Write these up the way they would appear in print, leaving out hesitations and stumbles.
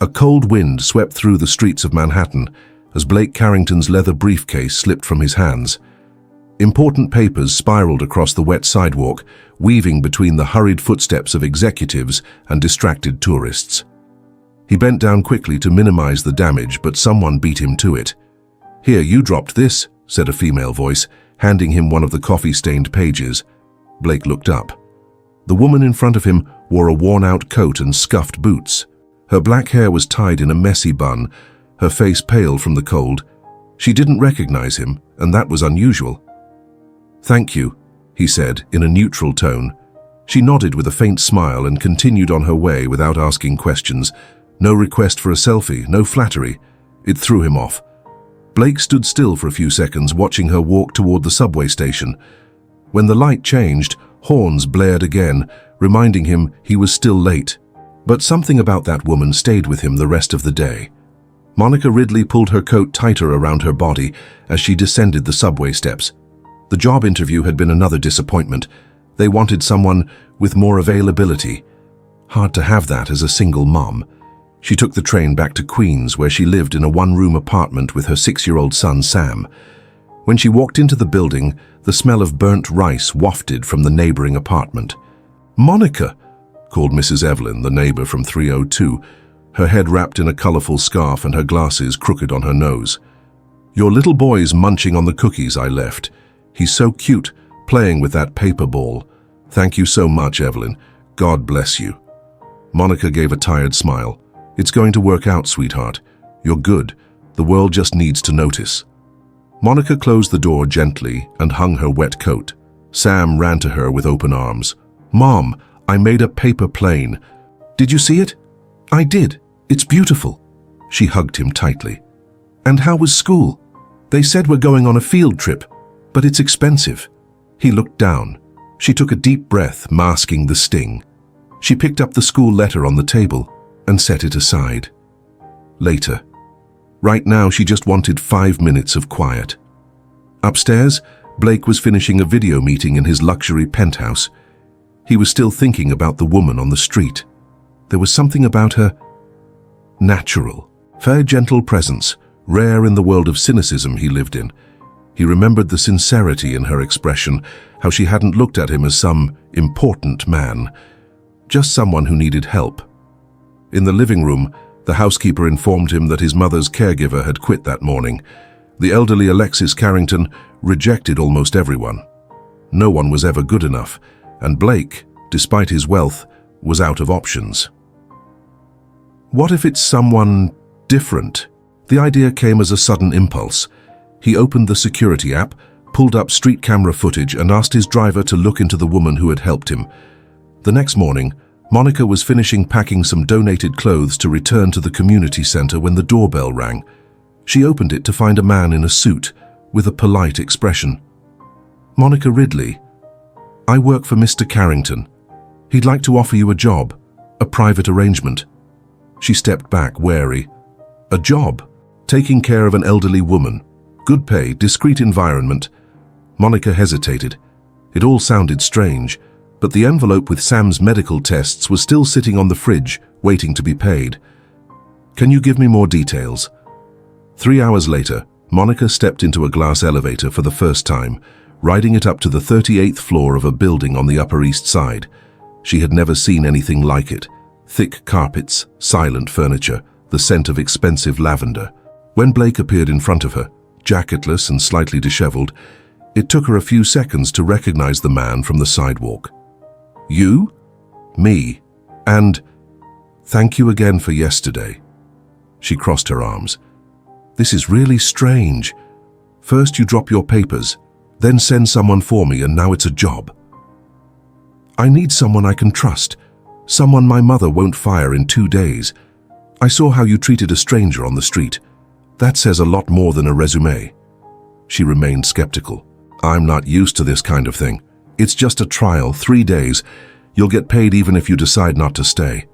A cold wind swept through the streets of Manhattan as Blake Carrington's leather briefcase slipped from his hands. Important papers spiraled across the wet sidewalk, weaving between the hurried footsteps of executives and distracted tourists. He bent down quickly to minimize the damage, but someone beat him to it. "Here, you dropped this," said a female voice, handing him one of the coffee-stained pages. Blake looked up. The woman in front of him wore a worn-out coat and scuffed boots. Her black hair was tied in a messy bun, her face pale from the cold. She didn't recognize him, and that was unusual. "Thank you," he said in a neutral tone. She nodded with a faint smile and continued on her way without asking questions. No request for a selfie, no flattery. It threw him off. Blake stood still for a few seconds, watching her walk toward the subway station. When the light changed, horns blared again, reminding him he was still late. But something about that woman stayed with him the rest of the day. Monica Ridley pulled her coat tighter around her body as she descended the subway steps. The job interview had been another disappointment. They wanted someone with more availability. Hard to have that as a single mom. She took the train back to Queens, where she lived in a one-room apartment with her 6-year-old son, Sam. When she walked into the building, the smell of burnt rice wafted from the neighboring apartment. "Monica!" called Mrs. Evelyn, the neighbor from 302, her head wrapped in a colorful scarf and her glasses crooked on her nose. "Your little boy's munching on the cookies I left. He's so cute, playing with that paper ball. Thank you so much, Evelyn. God bless you." Monica gave a tired smile. "It's going to work out, sweetheart. You're good. The world just needs to notice." Monica closed the door gently and hung her wet coat. Sam ran to her with open arms. "Mom, I made a paper plane. Did you see it?" "I did. It's beautiful." She hugged him tightly. "And how was school?" "They said we're going on a field trip, but it's expensive." He looked down. She took a deep breath, masking the sting. She picked up the school letter on the table and set it aside. Later. Right now, she just wanted 5 minutes of quiet. Upstairs, Blake was finishing a video meeting in his luxury penthouse. He was still thinking about the woman on the street. There was something about her natural, fair, gentle presence, rare in the world of cynicism he lived in. He remembered the sincerity in her expression, how she hadn't looked at him as some important man, just someone who needed help. In the living room, the housekeeper informed him that his mother's caregiver had quit that morning. The elderly Alexis Carrington rejected almost everyone. No one was ever good enough, and Blake, despite his wealth, was out of options. What if it's someone different? The idea came as a sudden impulse. He opened the security app, pulled up street camera footage, and asked his driver to look into the woman who had helped him. The next morning, Monica was finishing packing some donated clothes to return to the community center when the doorbell rang. She opened it to find a man in a suit with a polite expression. "Monica Ridley, I work for Mr. Carrington. He'd like to offer you a job, a private arrangement." She stepped back, wary. A job? Taking care of an elderly woman. Good pay, discreet environment. Monica hesitated. It all sounded strange, but the envelope with Sam's medical tests was still sitting on the fridge, waiting to be paid. "Can you give me more details?" 3 hours later, Monica stepped into a glass elevator for the first time, riding it up to the 38th floor of a building on the Upper East Side. She had never seen anything like it. Thick carpets, silent furniture, the scent of expensive lavender. When Blake appeared in front of her, jacketless and slightly disheveled, it took her a few seconds to recognize the man from the sidewalk. "You? Me? And thank you again for yesterday." She crossed her arms. "This is really strange. First you drop your papers, then send someone for me, and now it's a job. I need someone I can trust, someone my mother won't fire in 2 days. I saw how you treated a stranger on the street. That says a lot more than a resume." She remained skeptical. "I'm not used to this kind of thing. It's just a trial, 3 days. You'll get paid even if you decide not to stay."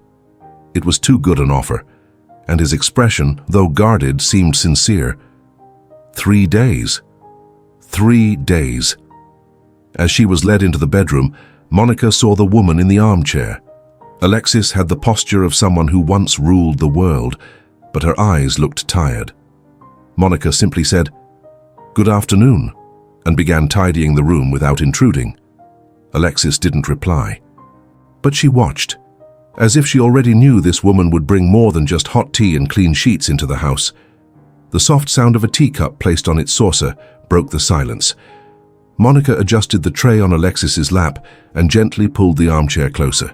It was too good an offer, and his expression, though guarded, seemed sincere. 3 days. 3 days. As she was led into the bedroom, Monica saw the woman in the armchair. Alexis had the posture of someone who once ruled the world, but her eyes looked tired. Monica simply said, "Good afternoon," and began tidying the room without intruding. Alexis didn't reply. But she watched, as if she already knew this woman would bring more than just hot tea and clean sheets into the house. The soft sound of a teacup placed on its saucer broke the silence. Monica adjusted the tray on Alexis's lap and gently pulled the armchair closer.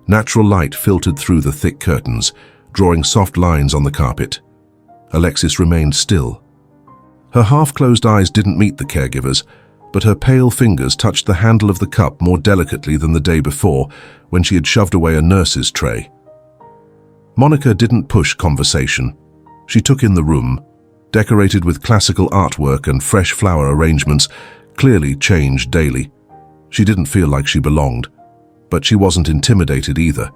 Natural light filtered through the thick curtains, drawing soft lines on the carpet. Alexis remained still. Her half-closed eyes didn't meet the caregiver's, but her pale fingers touched the handle of the cup more delicately than the day before when she had shoved away a nurse's tray. Monica didn't push conversation. She took in the room, decorated with classical artwork and fresh flower arrangements, clearly changed daily. She didn't feel like she belonged, but she wasn't intimidated either.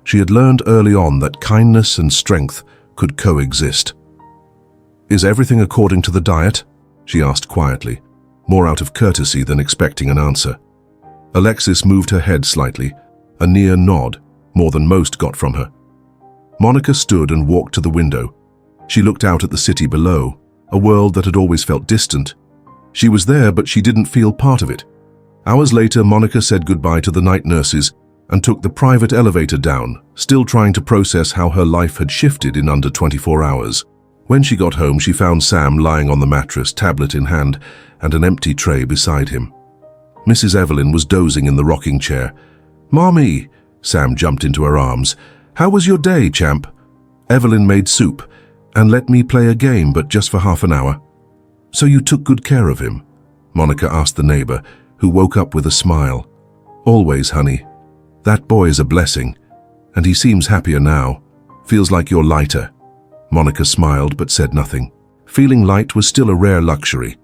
She had learned early on that kindness and strength could coexist. "Is everything according to the diet?" she asked quietly, more out of courtesy than expecting an answer. Alexis moved her head slightly, a near nod, more than most got from her. Monica stood and walked to the window. She looked out at the city below, a world that had always felt distant. She was there, but she didn't feel part of it. Hours later, Monica said goodbye to the night nurses and took the private elevator down, still trying to process how her life had shifted in under 24 hours. When she got home, she found Sam lying on the mattress, tablet in hand, and an empty tray beside him. Mrs. Evelyn was dozing in the rocking chair. "Mommy!" Sam jumped into her arms. "How was your day, champ?" Evelyn made soup and let me play a game, but just for half an hour. "So you took good care of him?" Monica asked the neighbor, who woke up with a smile. "Always, honey. That boy is a blessing, and he seems happier now. Feels like you're lighter." Monica smiled but said nothing. Feeling light was still a rare luxury.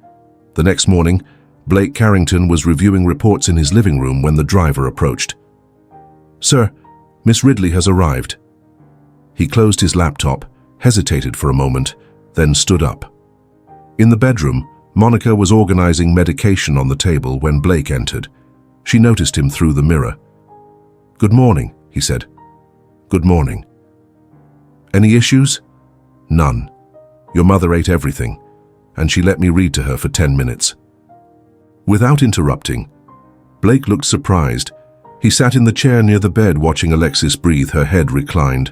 The next morning, Blake Carrington was reviewing reports in his living room when the driver approached. "Sir, Miss Ridley has arrived." He closed his laptop, hesitated for a moment, then stood up. In the bedroom, Monica was organizing medication on the table when Blake entered. She noticed him through the mirror. "Good morning," he said. "Good morning." "Any issues?" "None. Your mother ate everything, and she let me read to her for 10 minutes. Without interrupting, Blake looked surprised. He sat in the chair near the bed watching Alexis breathe, her head reclined.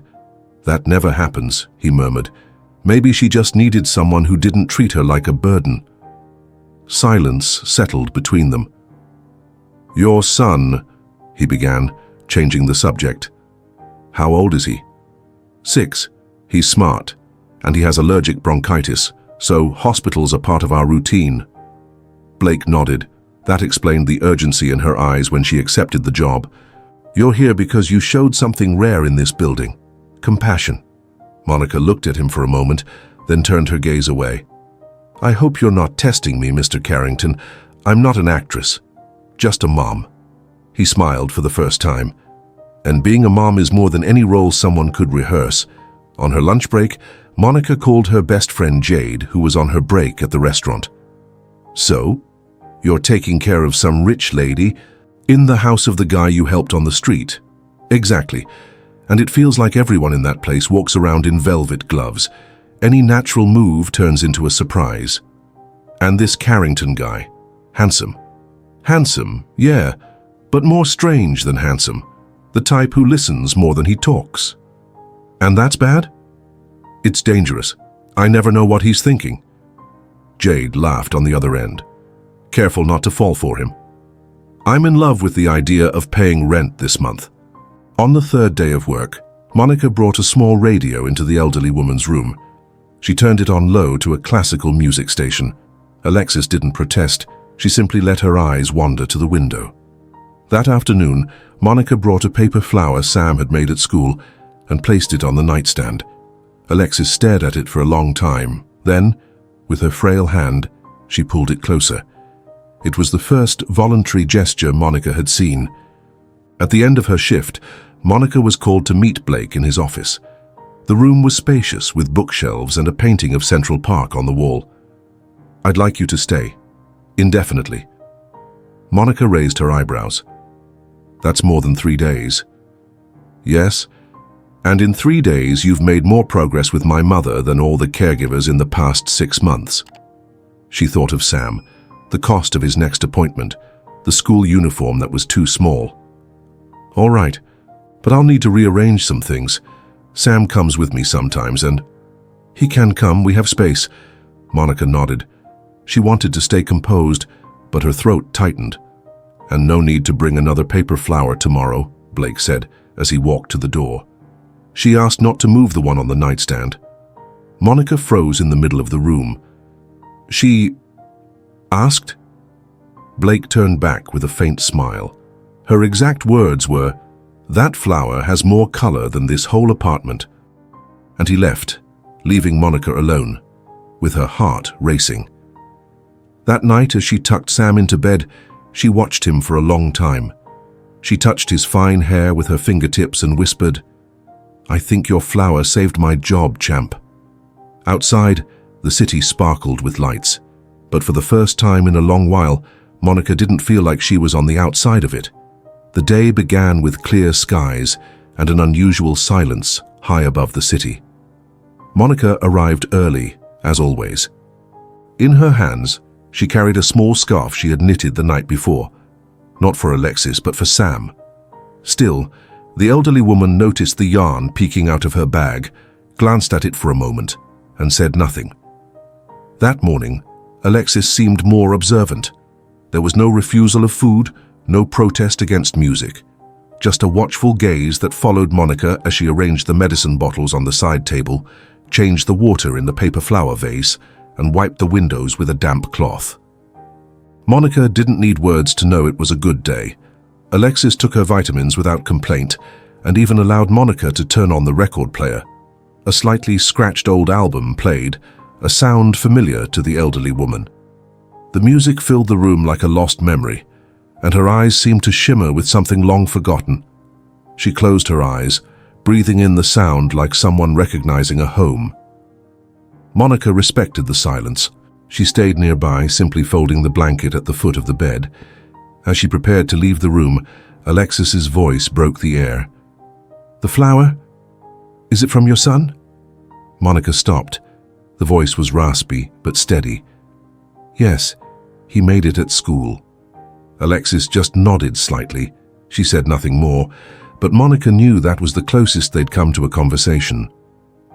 "That never happens," he murmured. "Maybe she just needed someone who didn't treat her like a burden." Silence settled between them. "Your son," he began, changing the subject. "How old is he?" "6. He's smart, and he has allergic bronchitis, so hospitals are part of our routine." Blake nodded. That explained the urgency in her eyes when she accepted the job. "You're here because you showed something rare in this building. Compassion." Monica looked at him for a moment, then turned her gaze away. "I hope you're not testing me, Mr. Carrington. I'm not an actress, just a mom." He smiled for the first time. "And being a mom is more than any role someone could rehearse." On her lunch break, Monica called her best friend Jade, who was on her break at the restaurant. "So, you're taking care of some rich lady in the house of the guy you helped on the street?" "Exactly. And it feels like everyone in that place walks around in velvet gloves. Any natural move turns into a surprise. And this Carrington guy, handsome." "Handsome, yeah, but more strange than handsome. The type who listens more than he talks." "And that's bad?" "It's dangerous. I never know what he's thinking." Jade laughed on the other end. "Careful not to fall for him." "I'm in love with the idea of paying rent this month." On the third day of work, Monica brought a small radio into the elderly woman's room. She turned it on low to a classical music station. Alexis didn't protest. She simply let her eyes wander to the window. That afternoon, Monica brought a paper flower Sam had made at school and placed it on the nightstand. Alexis stared at it for a long time. Then, with her frail hand, she pulled it closer. It was the first voluntary gesture Monica had seen. At the end of her shift, Monica was called to meet Blake in his office. The room was spacious, with bookshelves and a painting of Central Park on the wall. "I'd like you to stay. Indefinitely." Monica raised her eyebrows. "That's more than 3 days." Yes? And in 3 days you've made more progress with my mother than all the caregivers in the past 6 months. She thought of Sam, the cost of his next appointment, the school uniform that was too small. All right, but I'll need to rearrange some things. Sam comes with me sometimes and... He can come, we have space. Monica nodded. She wanted to stay composed, but her throat tightened. And no need to bring another paper flower tomorrow, Blake said as he walked to the door. She asked not to move the one on the nightstand. Monica froze in the middle of the room. She asked? Blake turned back with a faint smile. Her exact words were, "That flower has more color than this whole apartment." And he left, leaving Monica alone, with her heart racing. That night, as she tucked Sam into bed, she watched him for a long time. She touched his fine hair with her fingertips and whispered, "I think your flower saved my job, champ." Outside, the city sparkled with lights, but for the first time in a long while, Monica didn't feel like she was on the outside of it. The day began with clear skies and an unusual silence high above the city. Monica arrived early, as always. In her hands, she carried a small scarf she had knitted the night before, not for Alexis, but for Sam. Still, the elderly woman noticed the yarn peeking out of her bag, glanced at it for a moment, and said nothing. That morning, Alexis seemed more observant. There was no refusal of food, no protest against music, just a watchful gaze that followed Monica as she arranged the medicine bottles on the side table, changed the water in the paper flower vase, and wiped the windows with a damp cloth. Monica didn't need words to know it was a good day. Alexis took her vitamins without complaint and even allowed Monica to turn on the record player. A slightly scratched old album played, a sound familiar to the elderly woman. The music filled the room like a lost memory, and her eyes seemed to shimmer with something long forgotten. She closed her eyes, breathing in the sound like someone recognizing a home. Monica respected the silence. She stayed nearby, simply folding the blanket at the foot of the bed. As she prepared to leave the room, Alexis's voice broke the air. "The flower? Is it from your son?" Monica stopped. The voice was raspy, but steady. "Yes, he made it at school." Alexis just nodded slightly. She said nothing more, but Monica knew that was the closest they'd come to a conversation.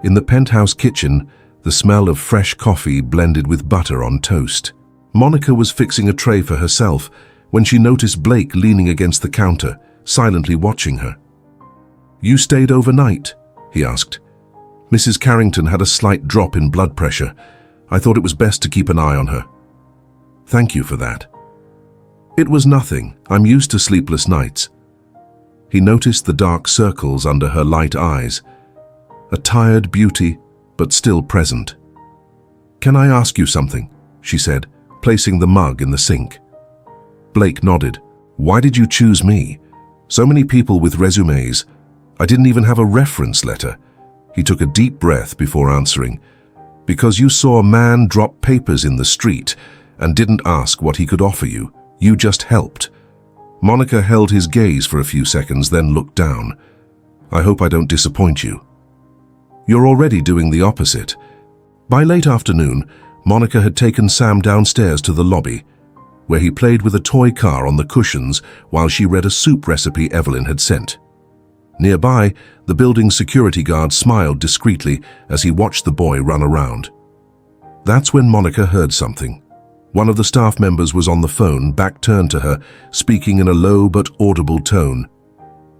In the penthouse kitchen, the smell of fresh coffee blended with butter on toast. Monica was fixing a tray for herself when she noticed Blake leaning against the counter, silently watching her. "You stayed overnight?" he asked. "Mrs. Carrington had a slight drop in blood pressure. I thought it was best to keep an eye on her." "Thank you for that." "It was nothing. I'm used to sleepless nights." He noticed the dark circles under her light eyes. A tired beauty, but still present. "Can I ask you something?" she said, placing the mug in the sink. Blake nodded. "Why did you choose me? So many people with resumes. I didn't even have a reference letter." He took a deep breath before answering. "Because you saw a man drop papers in the street and didn't ask what he could offer you. You just helped." Monica held his gaze for a few seconds, then looked down. "I hope I don't disappoint you." "You're already doing the opposite." By late afternoon, Monica had taken Sam downstairs to the lobby, where he played with a toy car on the cushions while she read a soup recipe Evelyn had sent. Nearby, the building's security guard smiled discreetly as he watched the boy run around. That's when Monica heard something. One of the staff members was on the phone, back turned to her, speaking in a low but audible tone.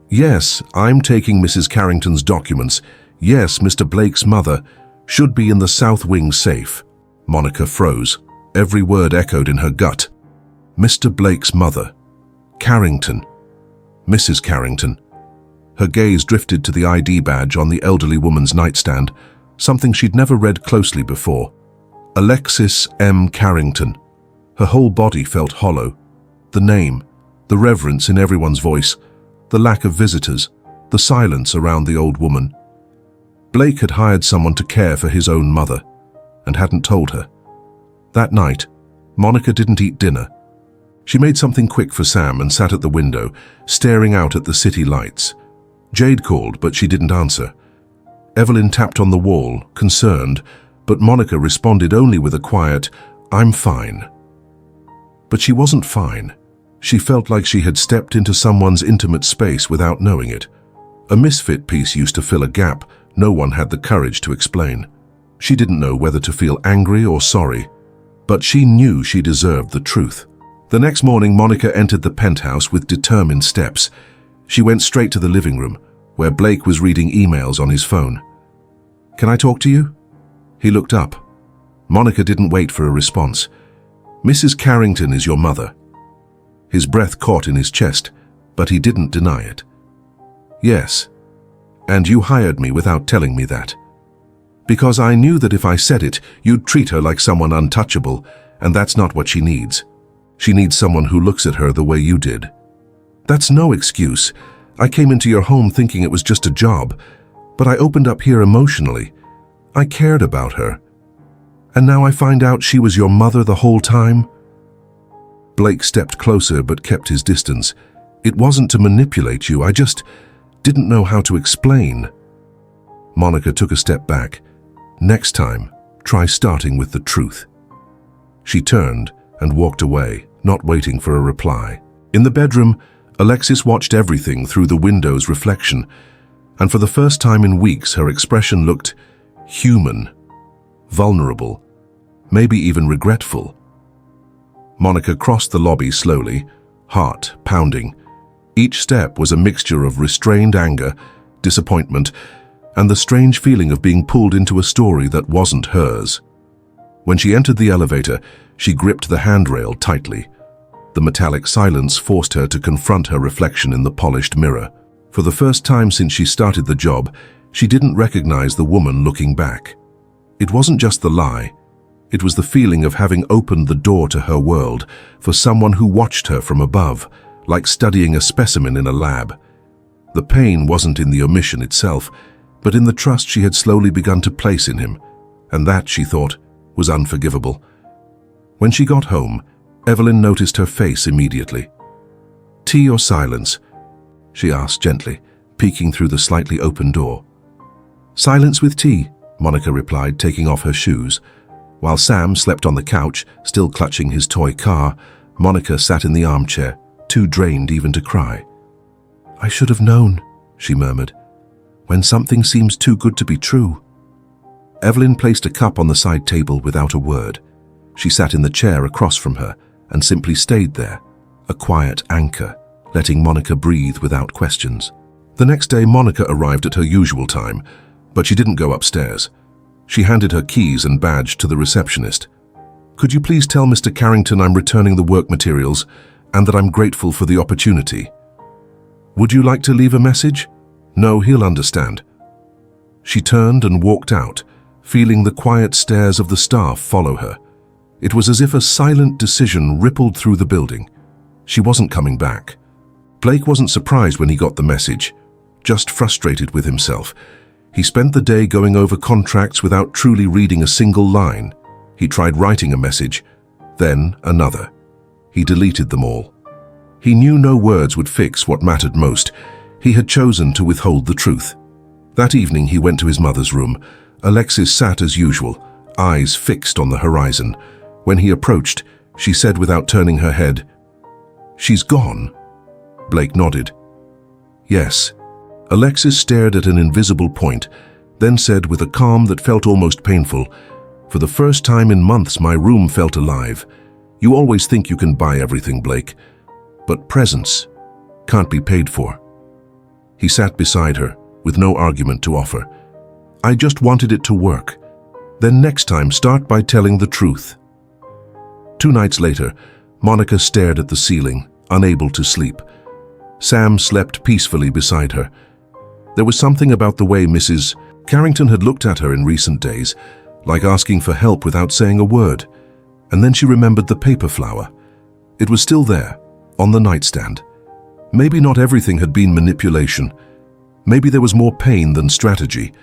"Yes, I'm taking Mrs. Carrington's documents. Yes, Mr. Blake's mother should be in the south wing safe." Monica froze. Every word echoed in her gut. Mr. Blake's mother. Carrington. Mrs. Carrington. Her gaze drifted to the ID badge on the elderly woman's nightstand, something she'd never read closely before. Alexis M. Carrington. Her whole body felt hollow. The name, the reverence in everyone's voice, the lack of visitors, the silence around the old woman. Blake had hired someone to care for his own mother, and hadn't told her. That night, Monica didn't eat dinner. She made something quick for Sam and sat at the window, staring out at the city lights. Jade called, but she didn't answer. Evelyn tapped on the wall, concerned, but Monica responded only with a quiet, "I'm fine." But she wasn't fine. She felt like she had stepped into someone's intimate space without knowing it. A misfit piece used to fill a gap no one had the courage to explain. She didn't know whether to feel angry or sorry, but she knew she deserved the truth. The next morning, Monica entered the penthouse with determined steps. She went straight to the living room, where Blake was reading emails on his phone. "Can I talk to you?" He looked up. Monica didn't wait for a response. "Mrs. Carrington is your mother." His breath caught in his chest, but he didn't deny it. "Yes, and you hired me without telling me that. Because I knew that if I said it, you'd treat her like someone untouchable, and that's not what she needs. She needs someone who looks at her the way you did." "That's no excuse. I came into your home thinking it was just a job, but I opened up here emotionally. I cared about her. And now I find out she was your mother the whole time?" Blake stepped closer but kept his distance. "It wasn't to manipulate you, I just didn't know how to explain." Monica took a step back. "Next time, try starting with the truth." She turned and walked away, not waiting for a reply. In the bedroom, Alexis watched everything through the window's reflection, and for the first time in weeks her expression looked human, vulnerable, maybe even regretful. Monica crossed the lobby slowly, heart pounding. Each step was a mixture of restrained anger, disappointment, and the strange feeling of being pulled into a story that wasn't hers. When she entered the elevator, she gripped the handrail tightly. The metallic silence forced her to confront her reflection in the polished mirror. For the first time since she started the job, she didn't recognize the woman looking back. It wasn't just the lie. It was the feeling of having opened the door to her world for someone who watched her from above, like studying a specimen in a lab. The pain wasn't in the omission itself, but in the trust she had slowly begun to place in him, and that, she thought, was unforgivable. When she got home, Evelyn noticed her face immediately. "Tea or silence?" she asked gently, peeking through the slightly open door. "Silence with tea," Monica replied, taking off her shoes. While Sam slept on the couch, still clutching his toy car, Monica sat in the armchair, too drained even to cry. "I should have known," she murmured, "when something seems too good to be true." Evelyn placed a cup on the side table without a word. She sat in the chair across from her and simply stayed there, a quiet anchor, letting Monica breathe without questions. The next day, Monica arrived at her usual time, but she didn't go upstairs. She handed her keys and badge to the receptionist. "Could you please tell Mr. Carrington I'm returning the work materials and that I'm grateful for the opportunity?" "Would you like to leave a message?" "No, he'll understand." She turned and walked out, feeling the quiet stares of the staff follow her. It was as if a silent decision rippled through the building. She wasn't coming back. Blake wasn't surprised when he got the message, just frustrated with himself. He spent the day going over contracts without truly reading a single line. He tried writing a message, then another. He deleted them all. He knew no words would fix what mattered most. He had chosen to withhold the truth. That evening he went to his mother's room. Alexis sat as usual, eyes fixed on the horizon. When he approached, she said without turning her head, "She's gone." Blake nodded. "Yes." Alexis stared at an invisible point, then said with a calm that felt almost painful, "For the first time in months my room felt alive. You always think you can buy everything, Blake, but presence can't be paid for." He sat beside her, with no argument to offer. "I just wanted it to work. Then next time start by telling the truth." 2 nights later, Monica stared at the ceiling, unable to sleep. Sam slept peacefully beside her. There was something about the way Mrs. Carrington had looked at her in recent days, like asking for help without saying a word. And then she remembered the paper flower. It was still there, on the nightstand. Maybe not everything had been manipulation. Maybe there was more pain than strategy,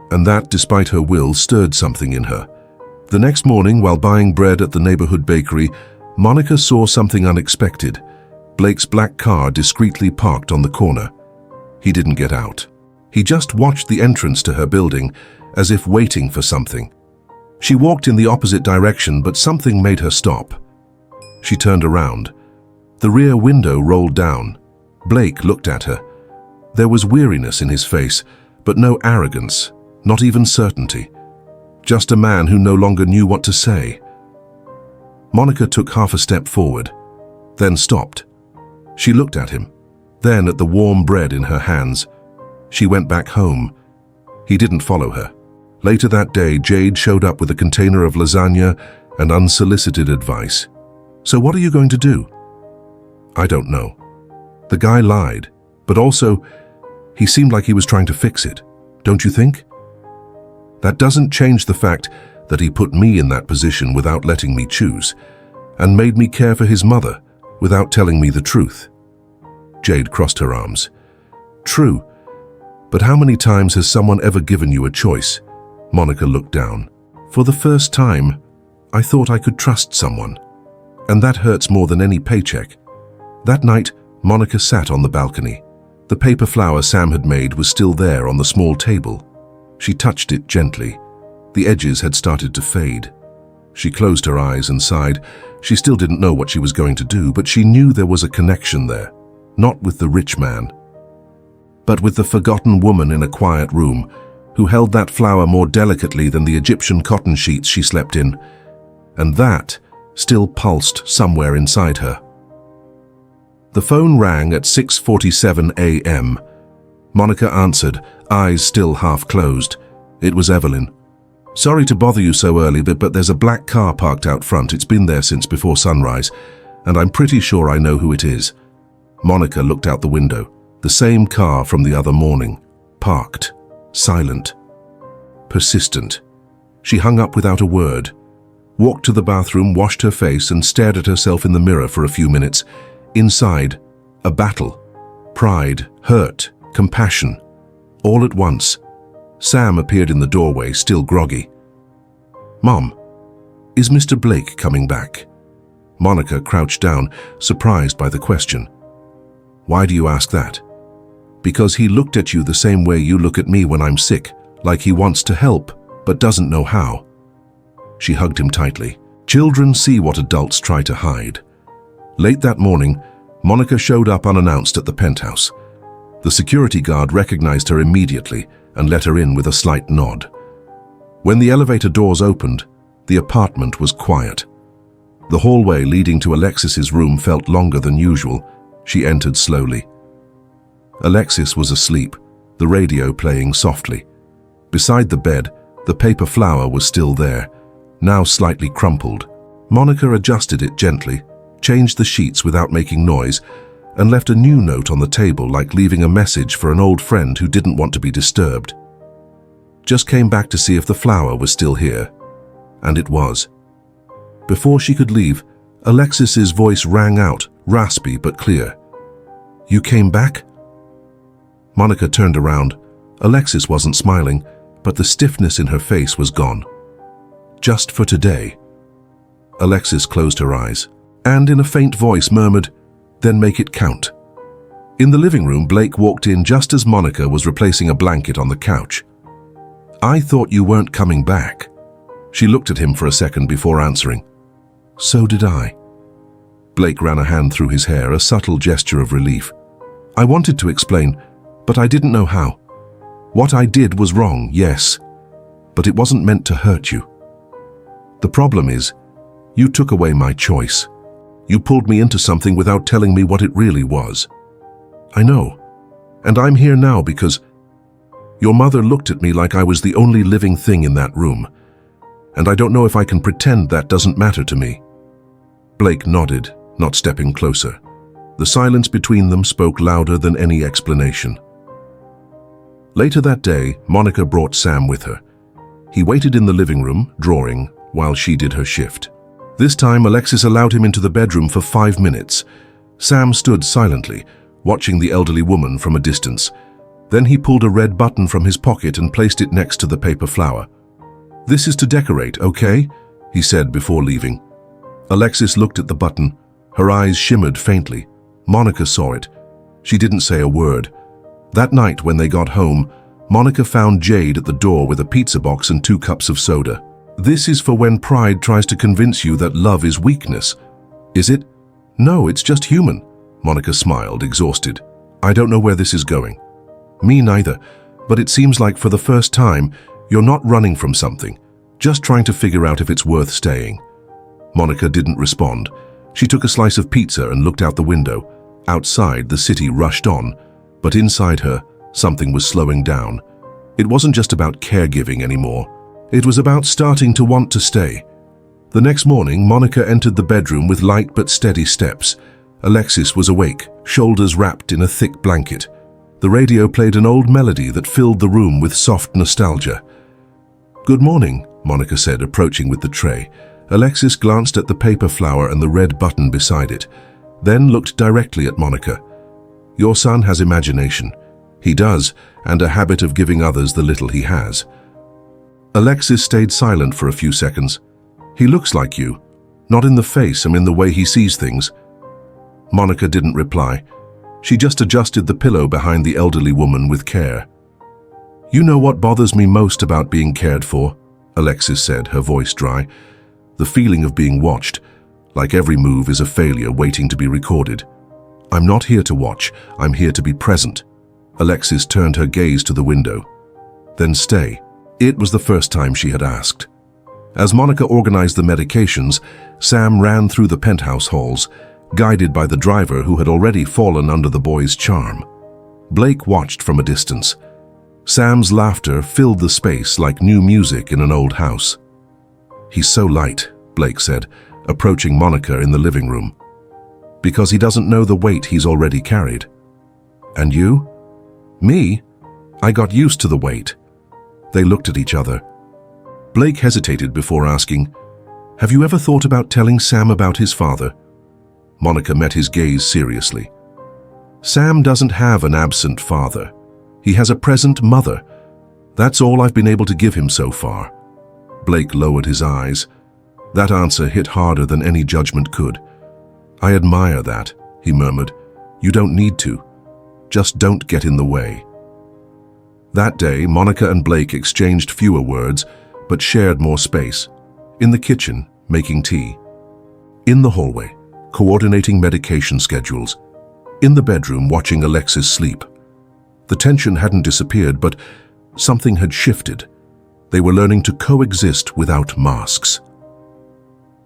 and that, despite her will, stirred something in her. The next morning, while buying bread at the neighborhood bakery, Monica saw something unexpected. Blake's black car discreetly parked on the corner. He didn't get out. He just watched the entrance to her building, as if waiting for something. She walked in the opposite direction, but something made her stop. She turned around. The rear window rolled down. Blake looked at her. There was weariness in his face, but no arrogance, not even certainty. Just a man who no longer knew what to say. Monica took half a step forward, then stopped. She looked at him, then at the warm bread in her hands. She went back home. He didn't follow her. Later that day, Jade showed up with a container of lasagna and unsolicited advice. "So what are you going to do?" "I don't know." The guy lied, but also, he seemed like he was trying to fix it. Don't you think? That doesn't change the fact that he put me in that position without letting me choose, and made me care for his mother without telling me the truth. Jade crossed her arms. "True, but how many times has someone ever given you a choice?" Monica looked down. "For the first time, I thought I could trust someone. And that hurts more than any paycheck." That night, Monica sat on the balcony. The paper flower Sam had made was still there on the small table. She touched it gently. The edges had started to fade. She closed her eyes and sighed. She still didn't know what she was going to do, but she knew there was a connection there. Not with the rich man, but with the forgotten woman in a quiet room, who held that flower more delicately than the Egyptian cotton sheets she slept in, and that still pulsed somewhere inside her. The phone rang at 6:47 a.m. Monica answered, eyes still half closed. It was Evelyn. "Sorry to bother you so early, but there's a black car parked out front. It's been there since before sunrise, and I'm pretty sure I know who it is." Monica looked out the window. The same car from the other morning. Parked. Silent. Persistent. She hung up without a word, walked to the bathroom, washed her face, and stared at herself in the mirror for a few minutes. Inside, a battle. Pride, hurt, compassion. All at once. Sam appeared in the doorway, still groggy. "Mom, is Mr. Blake coming back?" Monica crouched down, surprised by the question. "Why do you ask that?" "Because he looked at you the same way you look at me when I'm sick, like he wants to help, but doesn't know how." She hugged him tightly. Children see what adults try to hide. Late that morning, Monica showed up unannounced at the Penthouse. The security guard recognized her immediately and let her in with a slight nod. When the elevator doors opened, the apartment was quiet. The hallway leading to Alexis's room felt longer than usual. She entered slowly. Alexis was asleep, the radio playing softly. Beside the bed, the paper flower was still there, now slightly crumpled. Monica adjusted it gently, changed the sheets without making noise, and left a new note on the table, like leaving a message for an old friend who didn't want to be disturbed. Just came back to see if the flower was still here. And it was. Before she could leave, Alexis's voice rang out, raspy but clear. "You came back?" Monica turned around. Alexis wasn't smiling, but the stiffness in her face was gone. "Just for today." Alexis closed her eyes, and in a faint voice murmured, "Then make it count." In the living room, Blake walked in just as Monica was replacing a blanket on the couch. "I thought you weren't coming back." She looked at him for a second before answering. "So did I." Blake ran a hand through his hair, a subtle gesture of relief. "I wanted to explain, but I didn't know how. What I did was wrong, yes, but it wasn't meant to hurt you. The problem is, you took away my choice. You pulled me into something without telling me what it really was. I know, and I'm here now because your mother looked at me like I was the only living thing in that room, and I don't know if I can pretend that doesn't matter to me." Blake nodded, not stepping closer. The silence between them spoke louder than any explanation. Later that day, Monica brought Sam with her. He waited in the living room, drawing, while she did her shift. This time, Alexis allowed him into the bedroom for 5 minutes. Sam stood silently, watching the elderly woman from a distance. Then he pulled a red button from his pocket and placed it next to the paper flower. "This is to decorate, okay?" he said before leaving. Alexis looked at the button. Her eyes shimmered faintly. Monica saw it. She didn't say a word. That night when they got home, Monica found Jade at the door with a pizza box and 2 cups of soda. "This is for when pride tries to convince you that love is weakness." "Is it?" "No, it's just human." Monica smiled, exhausted. "I don't know where this is going." "Me neither, but it seems like for the first time, you're not running from something, just trying to figure out if it's worth staying." Monica didn't respond. She took a slice of pizza and looked out the window. Outside, the city rushed on, but inside her, something was slowing down. It wasn't just about caregiving anymore. It was about starting to want to stay. The next morning, Monica entered the bedroom with light but steady steps. Alexis was awake, shoulders wrapped in a thick blanket. The radio played an old melody that filled the room with soft nostalgia. "Good morning," Monica said, approaching with the tray. Alexis glanced at the paper flower and the red button beside it, then looked directly at Monica. "Your son has imagination. He does, and a habit of giving others the little he has." Alexis stayed silent for a few seconds. "He looks like you. Not in the face, in the way he sees things." Monica didn't reply. She just adjusted the pillow behind the elderly woman with care. "You know what bothers me most about being cared for?" Alexis said, her voice dry. "The feeling of being watched, like every move is a failure waiting to be recorded. I'm not here to watch, I'm here to be present." Alexis turned her gaze to the window. "Then stay." It was the first time she had asked. As Monica organized the medications, Sam ran through the penthouse halls, guided by the driver who had already fallen under the boy's charm. Blake watched from a distance. Sam's laughter filled the space like new music in an old house. "He's so light," Blake said, approaching Monica in the living room. "Because he doesn't know the weight he's already carried." "And you?" "Me? I got used to the weight." They looked at each other. Blake hesitated before asking, "Have you ever thought about telling Sam about his father?" Monica met his gaze seriously. "Sam doesn't have an absent father. He has a present mother. That's all I've been able to give him so far." Blake lowered his eyes. That answer hit harder than any judgment could. "I admire that," he murmured. "You don't need to. Just don't get in the way." That day, Monica and Blake exchanged fewer words, but shared more space. In the kitchen, making tea. In the hallway, coordinating medication schedules. In the bedroom, watching Alexis sleep. The tension hadn't disappeared, but something had shifted. They were learning to coexist without masks.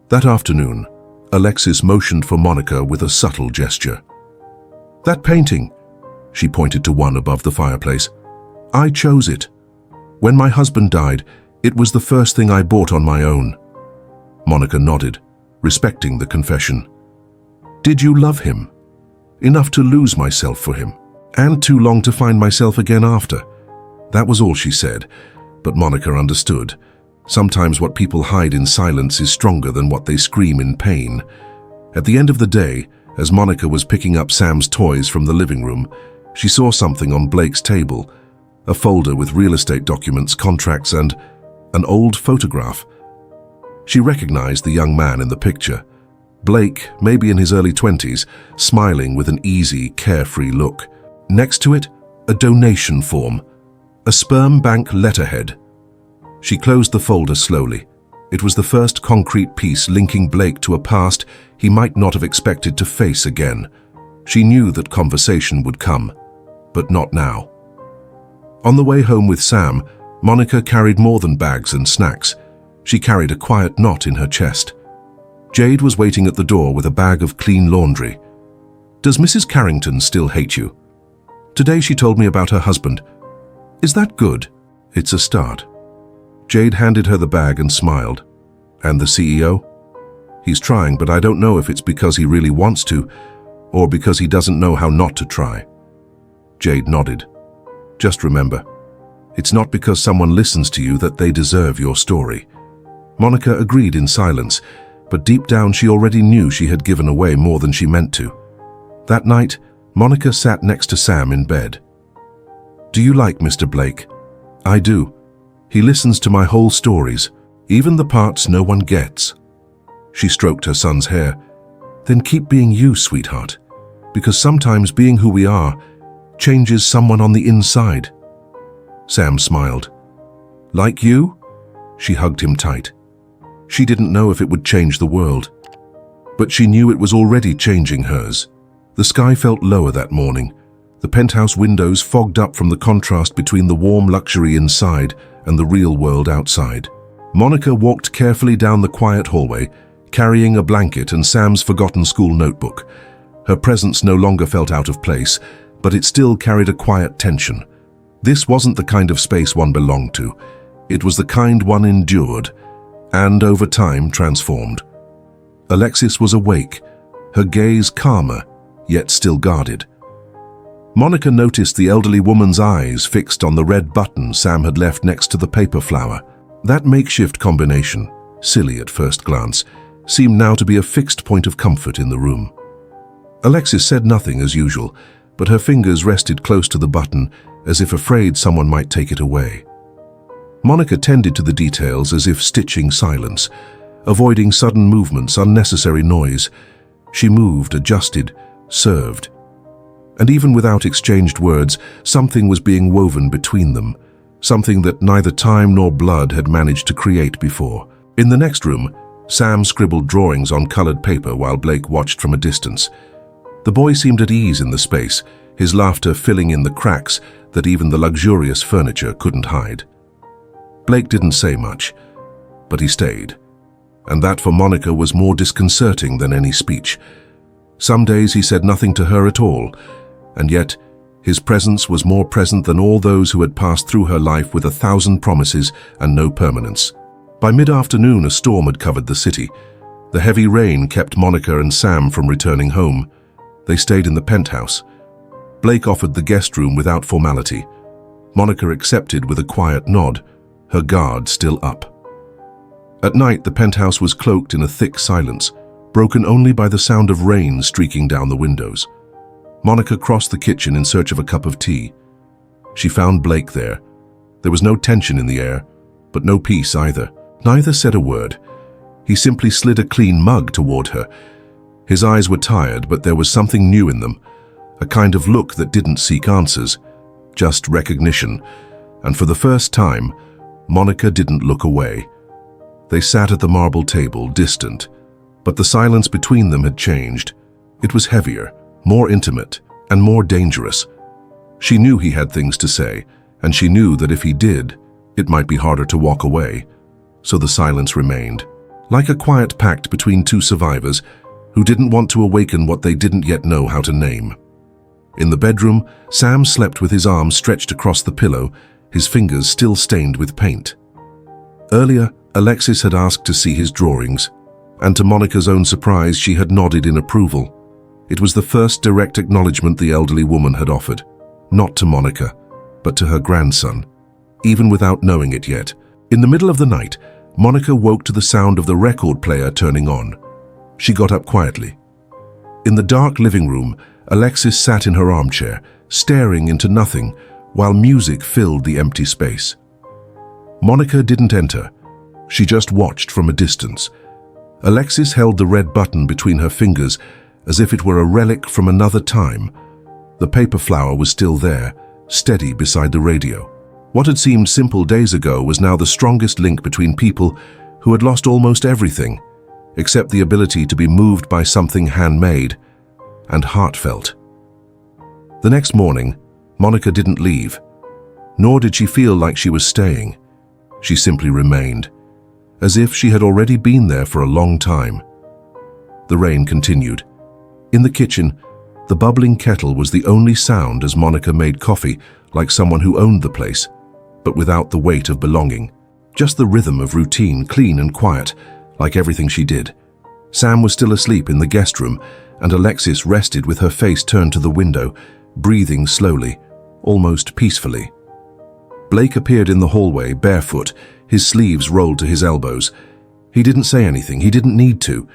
That afternoon, Alexis motioned for Monica with a subtle gesture. "That painting," she pointed to one above the fireplace. "I chose it. When my husband died, it was the first thing I bought on my own." Monica nodded, respecting the confession. "Did you love him? Enough to lose myself for him, and too long to find myself again after?" That was all she said, but Monica understood. Sometimes what people hide in silence is stronger than what they scream in pain. At the end of the day, as Monica was picking up Sam's toys from the living room, she saw something on Blake's table. A folder with real estate documents, contracts, and an old photograph. She recognized the young man in the picture. Blake, maybe in his early 20s, smiling with an easy, carefree look. Next to it, a donation form, a sperm bank letterhead. She closed the folder slowly. It was the first concrete piece linking Blake to a past he might not have expected to face again. She knew that conversation would come, but not now. On the way home with Sam, Monica carried more than bags and snacks. She carried a quiet knot in her chest. Jade was waiting at the door with a bag of clean laundry. "Does Mrs. Carrington still hate you?" "Today she told me about her husband." "Is that good?" "It's a start." Jade handed her the bag and smiled. "And the CEO?" "He's trying, but I don't know if it's because he really wants to, or because he doesn't know how not to try." Jade nodded. "Just remember, it's not because someone listens to you that they deserve your story." Monica agreed in silence, but deep down she already knew she had given away more than she meant to. That night, Monica sat next to Sam in bed. "Do you like Mr. Blake?" "I do. He listens to my whole stories, even the parts no one gets." She stroked her son's hair. "Then keep being you, sweetheart, because sometimes being who we are changes someone on the inside. Sam smiled. Like you? She hugged him tight. She didn't know if it would change the world, but she knew it was already changing hers. The sky felt lower that morning, the penthouse windows fogged up from the contrast between the warm luxury inside and the real world outside. Monica walked carefully down the quiet hallway, carrying a blanket and Sam's forgotten school notebook. Her presence no longer felt out of place, but it still carried a quiet tension. This wasn't the kind of space one belonged to. It was the kind one endured, and over time transformed. Alexis was awake, her gaze calmer, yet still guarded. Monica noticed the elderly woman's eyes fixed on the red button Sam had left next to the paper flower. That makeshift combination, silly at first glance, seemed now to be a fixed point of comfort in the room. Alexis said nothing as usual, but her fingers rested close to the button as if afraid someone might take it away. Monica tended to the details as if stitching silence, avoiding sudden movements, unnecessary noise. She moved, adjusted, served. And even without exchanged words, something was being woven between them, something that neither time nor blood had managed to create before. In the next room, Sam scribbled drawings on colored paper while Blake watched from a distance. The boy seemed at ease in the space, his laughter filling in the cracks that even the luxurious furniture couldn't hide. Blake didn't say much, but he stayed, and that for Monica was more disconcerting than any speech. Some days he said nothing to her at all, and yet his presence was more present than all those who had passed through her life with 1,000 promises and no permanence. By mid-afternoon, a storm had covered the city. The heavy rain kept Monica and Sam from returning home. They stayed in the penthouse. Blake offered the guest room without formality. Monica accepted with a quiet nod, her guard still up. At night, the penthouse was cloaked in a thick silence, broken only by the sound of rain streaking down the windows. Monica crossed the kitchen in search of a cup of tea. She found Blake there. There was no tension in the air, but no peace either. Neither said a word. He simply slid a clean mug toward her. His eyes were tired, but there was something new in them, a kind of look that didn't seek answers, just recognition. And for the first time, Monica didn't look away. They sat at the marble table, distant, but the silence between them had changed. It was heavier, more intimate, and more dangerous. She knew he had things to say, and she knew that if he did, it might be harder to walk away. So the silence remained, like a quiet pact between two survivors who didn't want to awaken what they didn't yet know how to name. In the bedroom, Sam slept with his arms stretched across the pillow, his fingers still stained with paint. Earlier, Alexis had asked to see his drawings, and to Monica's own surprise, she had nodded in approval. It was the first direct acknowledgement the elderly woman had offered, not to Monica, but to her grandson, even without knowing it yet. In the middle of the night, Monica woke to the sound of the record player turning on. She got up quietly. In the dark living room, Alexis sat in her armchair, staring into nothing, while music filled the empty space. Monica didn't enter. She just watched from a distance. Alexis held the red button between her fingers as if it were a relic from another time. The paper flower was still there, steady beside the radio. What had seemed simple days ago was now the strongest link between people who had lost almost everything, except the ability to be moved by something handmade and heartfelt. The next morning, Monica didn't leave, nor did she feel like she was staying. She simply remained, as if she had already been there for a long time. The rain continued. In the kitchen, the bubbling kettle was the only sound as Monica made coffee like someone who owned the place, but without the weight of belonging. Just the rhythm of routine, clean and quiet, like everything she did. Sam was still asleep in the guest room, and Alexis rested with her face turned to the window, breathing slowly, almost peacefully. Blake appeared in the hallway, barefoot, his sleeves rolled to his elbows. He didn't say anything, he didn't need to.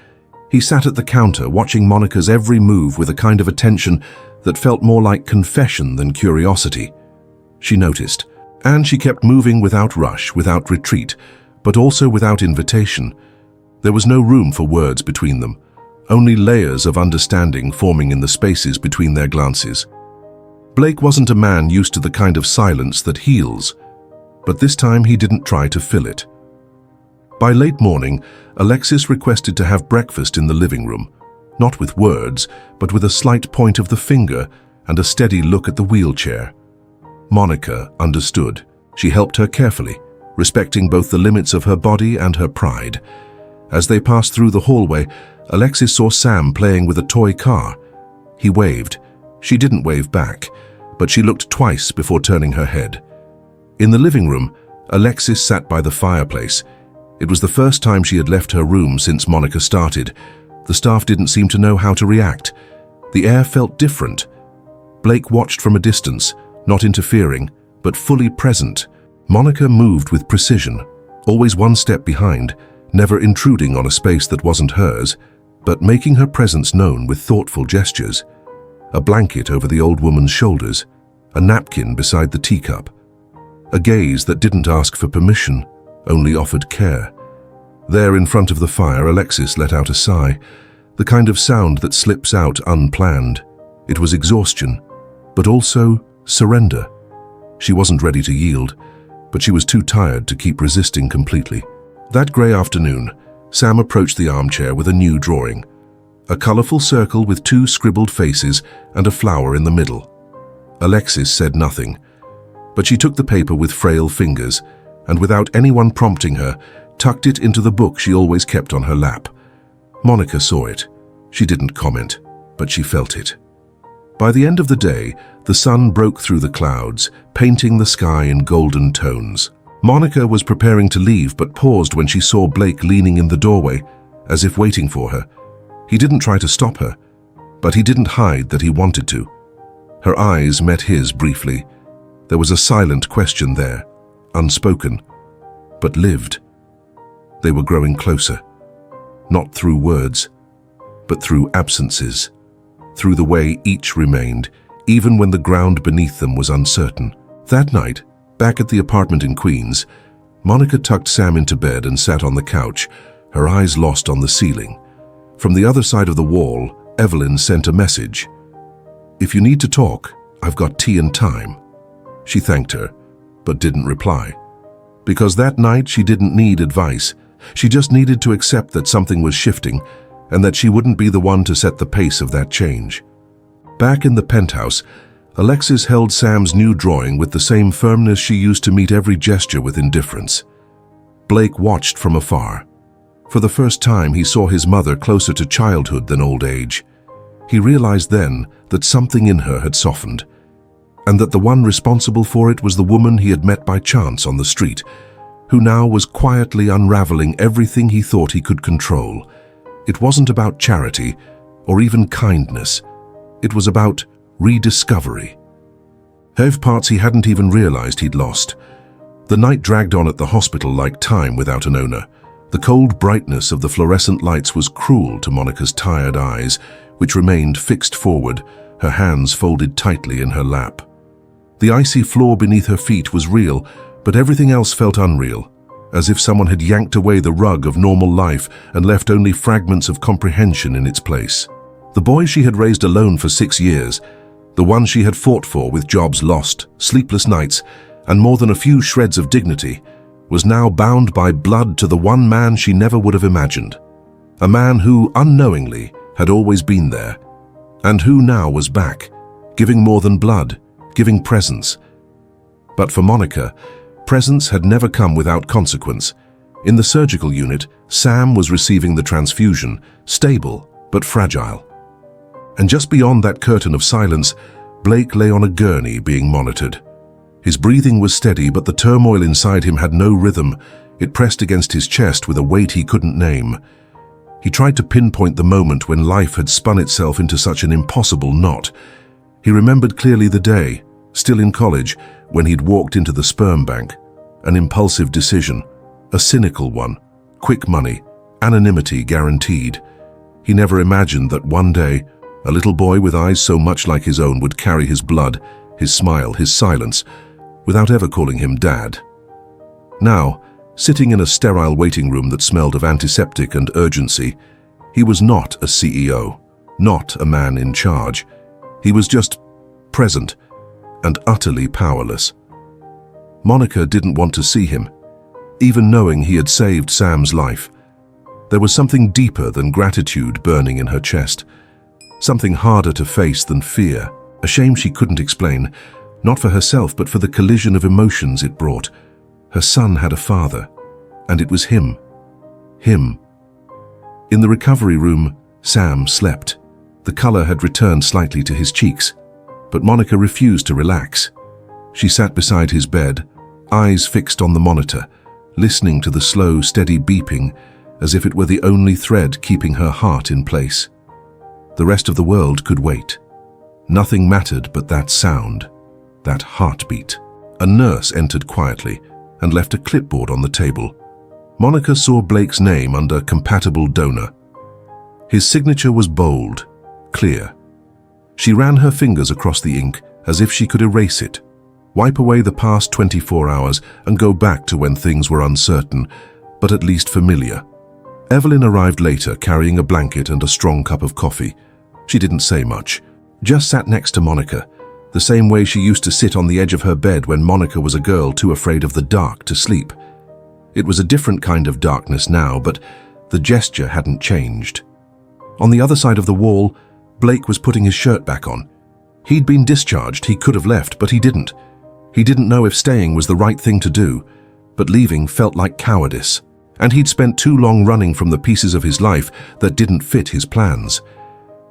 He sat at the counter, watching Monica's every move with a kind of attention that felt more like confession than curiosity. She noticed, and she kept moving without rush, without retreat, but also without invitation. There was no room for words between them, only layers of understanding forming in the spaces between their glances. Blake wasn't a man used to the kind of silence that heals, but this time he didn't try to fill it. By late morning, Alexis requested to have breakfast in the living room, not with words, but with a slight point of the finger and a steady look at the wheelchair. Monica understood. She helped her carefully, respecting both the limits of her body and her pride. As they passed through the hallway, Alexis saw Sam playing with a toy car. He waved. She didn't wave back, but she looked twice before turning her head. In the living room, Alexis sat by the fireplace. It was the first time she had left her room since Monica started. The staff didn't seem to know how to react. The air felt different. Blake watched from a distance, not interfering, but fully present. Monica moved with precision, always one step behind, never intruding on a space that wasn't hers, but making her presence known with thoughtful gestures. A blanket over the old woman's shoulders, a napkin beside the teacup. A gaze that didn't ask for permission, only offered care. There in front of the fire, Alexis let out a sigh, the kind of sound that slips out unplanned. It was exhaustion, but also surrender. She wasn't ready to yield, but she was too tired to keep resisting completely. That grey afternoon, Sam approached the armchair with a new drawing. A colourful circle with two scribbled faces and a flower in the middle. Alexis said nothing, but she took the paper with frail fingers and, without anyone prompting her, tucked it into the book she always kept on her lap. Monica saw it. She didn't comment, but she felt it. By the end of the day, the sun broke through the clouds, painting the sky in golden tones. Monica was preparing to leave, but paused when she saw Blake leaning in the doorway, as if waiting for her. He didn't try to stop her, but he didn't hide that he wanted to. Her eyes met his briefly. There was a silent question there, unspoken, but lived. They were growing closer, not through words, but through absences, through the way each remained, even when the ground beneath them was uncertain. That night, back at the apartment in Queens, Monica tucked Sam into bed and sat on the couch, her eyes lost on the ceiling. From the other side of the wall, Evelyn sent a message. "If you need to talk, I've got tea and time." She thanked her, but didn't reply. Because that night she didn't need advice. She just needed to accept that something was shifting and that she wouldn't be the one to set the pace of that change. Back in the penthouse, Alexis held Sam's new drawing with the same firmness she used to meet every gesture with indifference. Blake watched from afar. For the first time, he saw his mother closer to childhood than old age. He realized then that something in her had softened, and that the one responsible for it was the woman he had met by chance on the street, who now was quietly unraveling everything he thought he could control. It wasn't about charity or even kindness. It was about rediscovery. Parts he hadn't even realized he'd lost. The night dragged on at the hospital like time without an owner. The cold brightness of the fluorescent lights was cruel to Monica's tired eyes, which remained fixed forward, her hands folded tightly in her lap. The icy floor beneath her feet was real, but everything else felt unreal, as if someone had yanked away the rug of normal life and left only fragments of comprehension in its place. The boy she had raised alone for 6 years, the one she had fought for with jobs lost, sleepless nights, and more than a few shreds of dignity, was now bound by blood to the one man she never would have imagined. A man who, unknowingly, had always been there, and who now was back, giving more than blood, giving presence. But for Monica, presence had never come without consequence. In the surgical unit, Sam was receiving the transfusion, stable but fragile. And just beyond that curtain of silence, Blake lay on a gurney being monitored. His breathing was steady, but the turmoil inside him had no rhythm. It pressed against his chest with a weight he couldn't name. He tried to pinpoint the moment when life had spun itself into such an impossible knot. He remembered clearly the day, still in college, when he'd walked into the sperm bank. An impulsive decision, a cynical one, quick money, anonymity guaranteed. He never imagined that one day, a little boy with eyes so much like his own would carry his blood, his smile, his silence, without ever calling him Dad. Now, sitting in a sterile waiting room that smelled of antiseptic and urgency, he was not a CEO, not a man in charge. He was just present, and utterly powerless. Monica didn't want to see him, even knowing he had saved Sam's life. There was something deeper than gratitude burning in her chest, something harder to face than fear, a shame she couldn't explain, not for herself but for the collision of emotions it brought. Her son had a father, and it was him. Him. In the recovery room, Sam slept. The color had returned slightly to his cheeks, but Monica refused to relax. She sat beside his bed, eyes fixed on the monitor, listening to the slow, steady beeping as if it were the only thread keeping her heart in place. The rest of the world could wait. Nothing mattered but that sound, that heartbeat. A nurse entered quietly and left a clipboard on the table. Monica saw Blake's name under compatible donor. His signature was bold, clear. She ran her fingers across the ink as if she could erase it, wipe away the past 24 hours and go back to when things were uncertain, but at least familiar. Evelyn arrived later carrying a blanket and a strong cup of coffee. She didn't say much, just sat next to Monica, the same way she used to sit on the edge of her bed when Monica was a girl too afraid of the dark to sleep. It was a different kind of darkness now, but the gesture hadn't changed. On the other side of the wall, Blake was putting his shirt back on. He'd been discharged, he could have left, but he didn't. He didn't know if staying was the right thing to do, but leaving felt like cowardice. And he'd spent too long running from the pieces of his life that didn't fit his plans.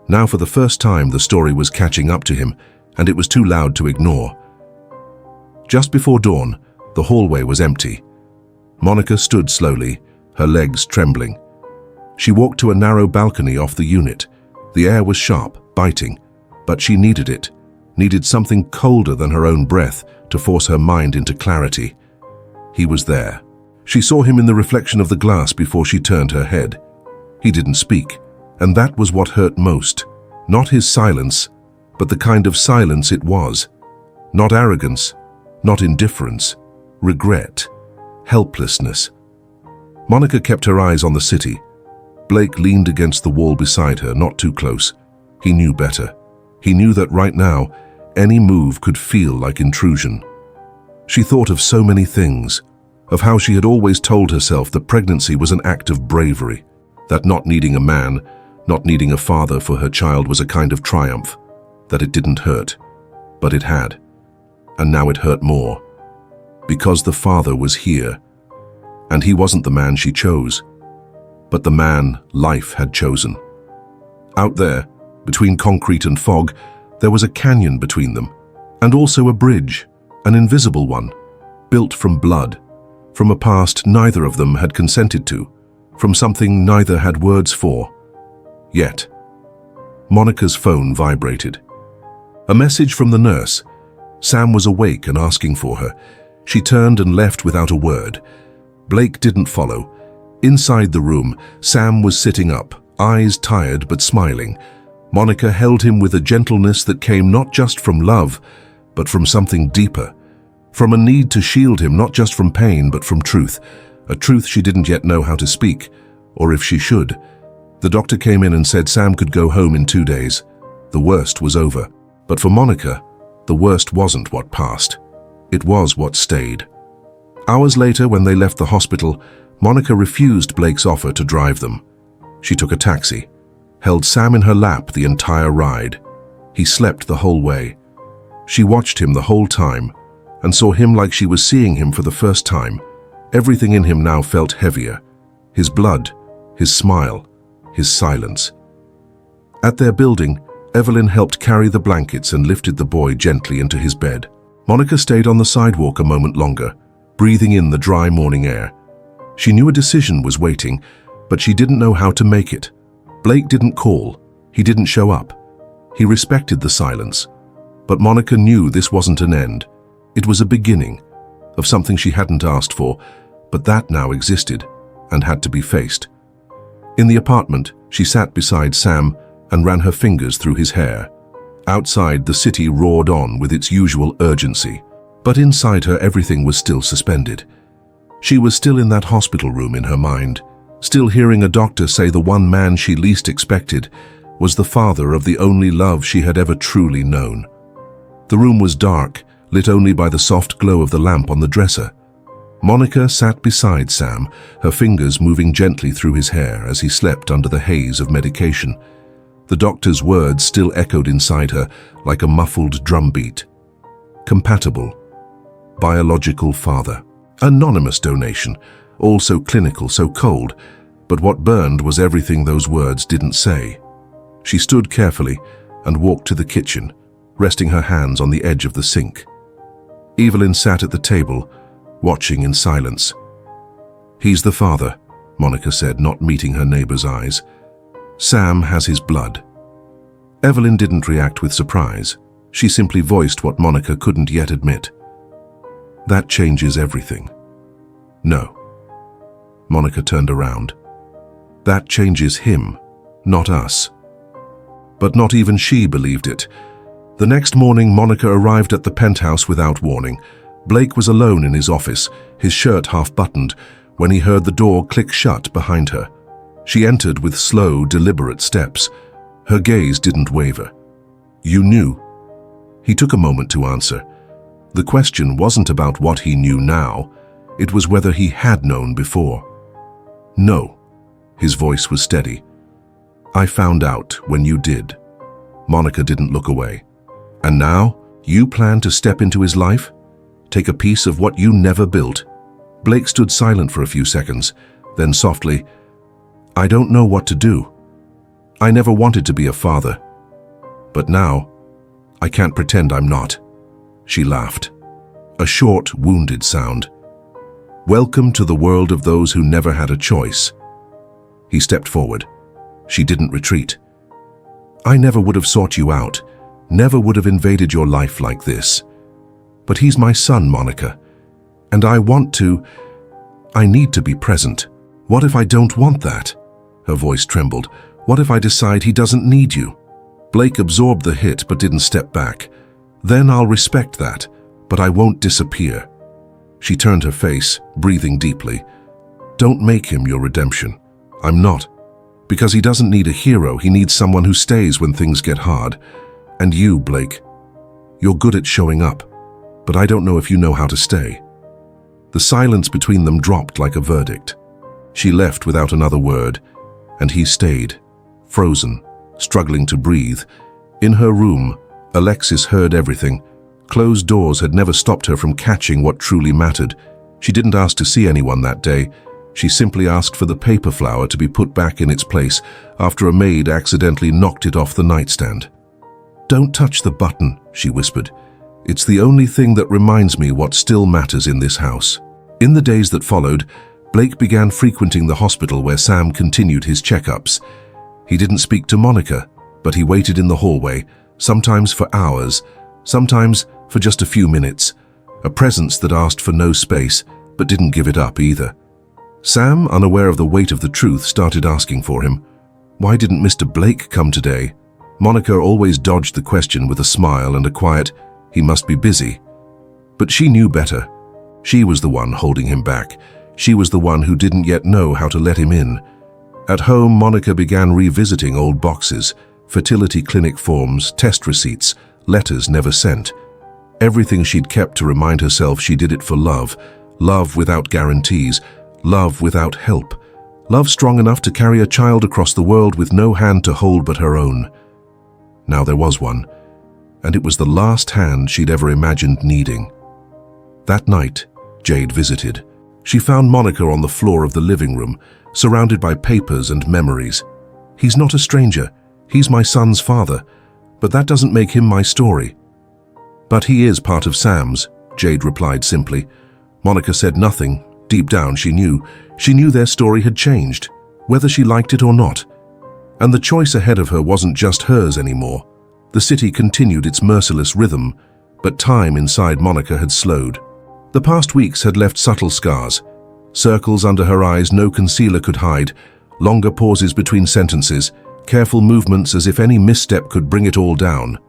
Now for the first time the story was catching up to him, and it was too loud to ignore. Just before dawn, the hallway was empty. Monica stood slowly, her legs trembling. She walked to a narrow balcony off the unit. The air was sharp, biting, but she needed it, needed something colder than her own breath to force her mind into clarity. He was there. She saw him in the reflection of the glass before she turned her head. He didn't speak, and that was what hurt most. Not his silence, but the kind of silence it was. Not arrogance, not indifference, regret, helplessness. Monica kept her eyes on the city. Blake leaned against the wall beside her, not too close. He knew better. He knew that right now, any move could feel like intrusion. She thought of so many things, of how she had always told herself that pregnancy was an act of bravery, that not needing a man, not needing a father for her child was a kind of triumph, that it didn't hurt, but it had. And now it hurt more, because the father was here, and he wasn't the man she chose, but the man life had chosen. Out there, between concrete and fog, there was a canyon between them, and also a bridge, an invisible one, built from blood, from a past neither of them had consented to, from something neither had words for. Yet, Monica's phone vibrated. A message from the nurse. Sam was awake and asking for her. She turned and left without a word. Blake didn't follow. Inside the room, Sam was sitting up, eyes tired but smiling. Monica held him with a gentleness that came not just from love, but from something deeper. From a need to shield him not just from pain but from truth, a truth she didn't yet know how to speak, or if she should. The doctor came in and said Sam could go home in 2 days. The worst was over. But for Monica, the worst wasn't what passed. It was what stayed. Hours later, when they left the hospital, Monica refused Blake's offer to drive them. She took a taxi, held Sam in her lap the entire ride. He slept the whole way. She watched him the whole time, and saw him like she was seeing him for the first time. Everything in him now felt heavier. His blood, his smile, his silence. At their building, Evelyn helped carry the blankets and lifted the boy gently into his bed. Monica stayed on the sidewalk a moment longer, breathing in the dry morning air. She knew a decision was waiting, but she didn't know how to make it. Blake didn't call. He didn't show up. He respected the silence. But Monica knew this wasn't an end. It was a beginning of something she hadn't asked for, but that now existed and had to be faced. In the apartment, she sat beside Sam and ran her fingers through his hair. Outside, the city roared on with its usual urgency, but inside her everything was still suspended. She was still in that hospital room in her mind, still hearing a doctor say the one man she least expected was the father of the only love she had ever truly known. The room was dark, lit only by the soft glow of the lamp on the dresser. Monica sat beside Sam, her fingers moving gently through his hair as he slept under the haze of medication. The doctor's words still echoed inside her like a muffled drumbeat. Compatible. Biological father. Anonymous donation. All so clinical, so cold. But what burned was everything those words didn't say. She stood carefully and walked to the kitchen, resting her hands on the edge of the sink. Evelyn sat at the table, watching in silence. "He's the father," Monica said, not meeting her neighbor's eyes. "Sam has his blood." Evelyn didn't react with surprise. She simply voiced what Monica couldn't yet admit. "That changes everything." "No." Monica turned around. "That changes him, not us." But not even she believed it. The next morning, Monica arrived at the Penthouse without warning. Blake was alone in his office, his shirt half-buttoned, when he heard the door click shut behind her. She entered with slow, deliberate steps. Her gaze didn't waver. "You knew?" He took a moment to answer. The question wasn't about what he knew now. It was whether he had known before. "No." His voice was steady. "I found out when you did." Monica didn't look away. "And now, you plan to step into his life? Take a piece of what you never built?" Blake stood silent for a few seconds, then softly, "I don't know what to do. I never wanted to be a father. But now, I can't pretend I'm not." She laughed. A short, wounded sound. "Welcome to the world of those who never had a choice." He stepped forward. She didn't retreat. "I never would have sought you out, never would have invaded your life like this. But he's my son, Monica, and I need to be present. What if I don't want that?" Her voice trembled. "What if I decide he doesn't need you?" Blake absorbed the hit but didn't step back. "Then I'll respect that, but I won't disappear." She turned her face, breathing deeply. "Don't make him your redemption. I'm not. Because he doesn't need a hero, he needs someone who stays when things get hard. And you, Blake, you're good at showing up, but I don't know if you know how to stay." The silence between them dropped like a verdict. She left without another word, and he stayed, frozen, struggling to breathe. In her room, Alexis heard everything. Closed doors had never stopped her from catching what truly mattered. She didn't ask to see anyone that day. She simply asked for the paper flower to be put back in its place after a maid accidentally knocked it off the nightstand. "Don't touch the button," she whispered. "It's the only thing that reminds me what still matters in this house." In the days that followed, Blake began frequenting the hospital where Sam continued his checkups. He didn't speak to Monica, but he waited in the hallway, sometimes for hours, sometimes for just a few minutes, a presence that asked for no space, but didn't give it up either. Sam, unaware of the weight of the truth, started asking for him. Why didn't Mr. Blake come today? Monica always dodged the question with a smile and a quiet, "He must be busy." But she knew better. She was the one holding him back. She was the one who didn't yet know how to let him in. At home, Monica began revisiting old boxes, fertility clinic forms, test receipts, letters never sent. Everything she'd kept to remind herself she did it for love, love without guarantees, love without help, love strong enough to carry a child across the world with no hand to hold but her own. Now there was one, and it was the last hand she'd ever imagined needing. That night, Jade visited. She found Monica on the floor of the living room, surrounded by papers and memories. "He's not a stranger. He's my son's father, but that doesn't make him my story." "But he is part of Sam's," Jade replied simply. Monica said nothing. Deep down, she knew their story had changed, whether she liked it or not. And the choice ahead of her wasn't just hers anymore. The city continued its merciless rhythm, but time inside Monica had slowed. The past weeks had left subtle scars, circles under her eyes no concealer could hide, longer pauses between sentences, careful movements as if any misstep could bring it all down.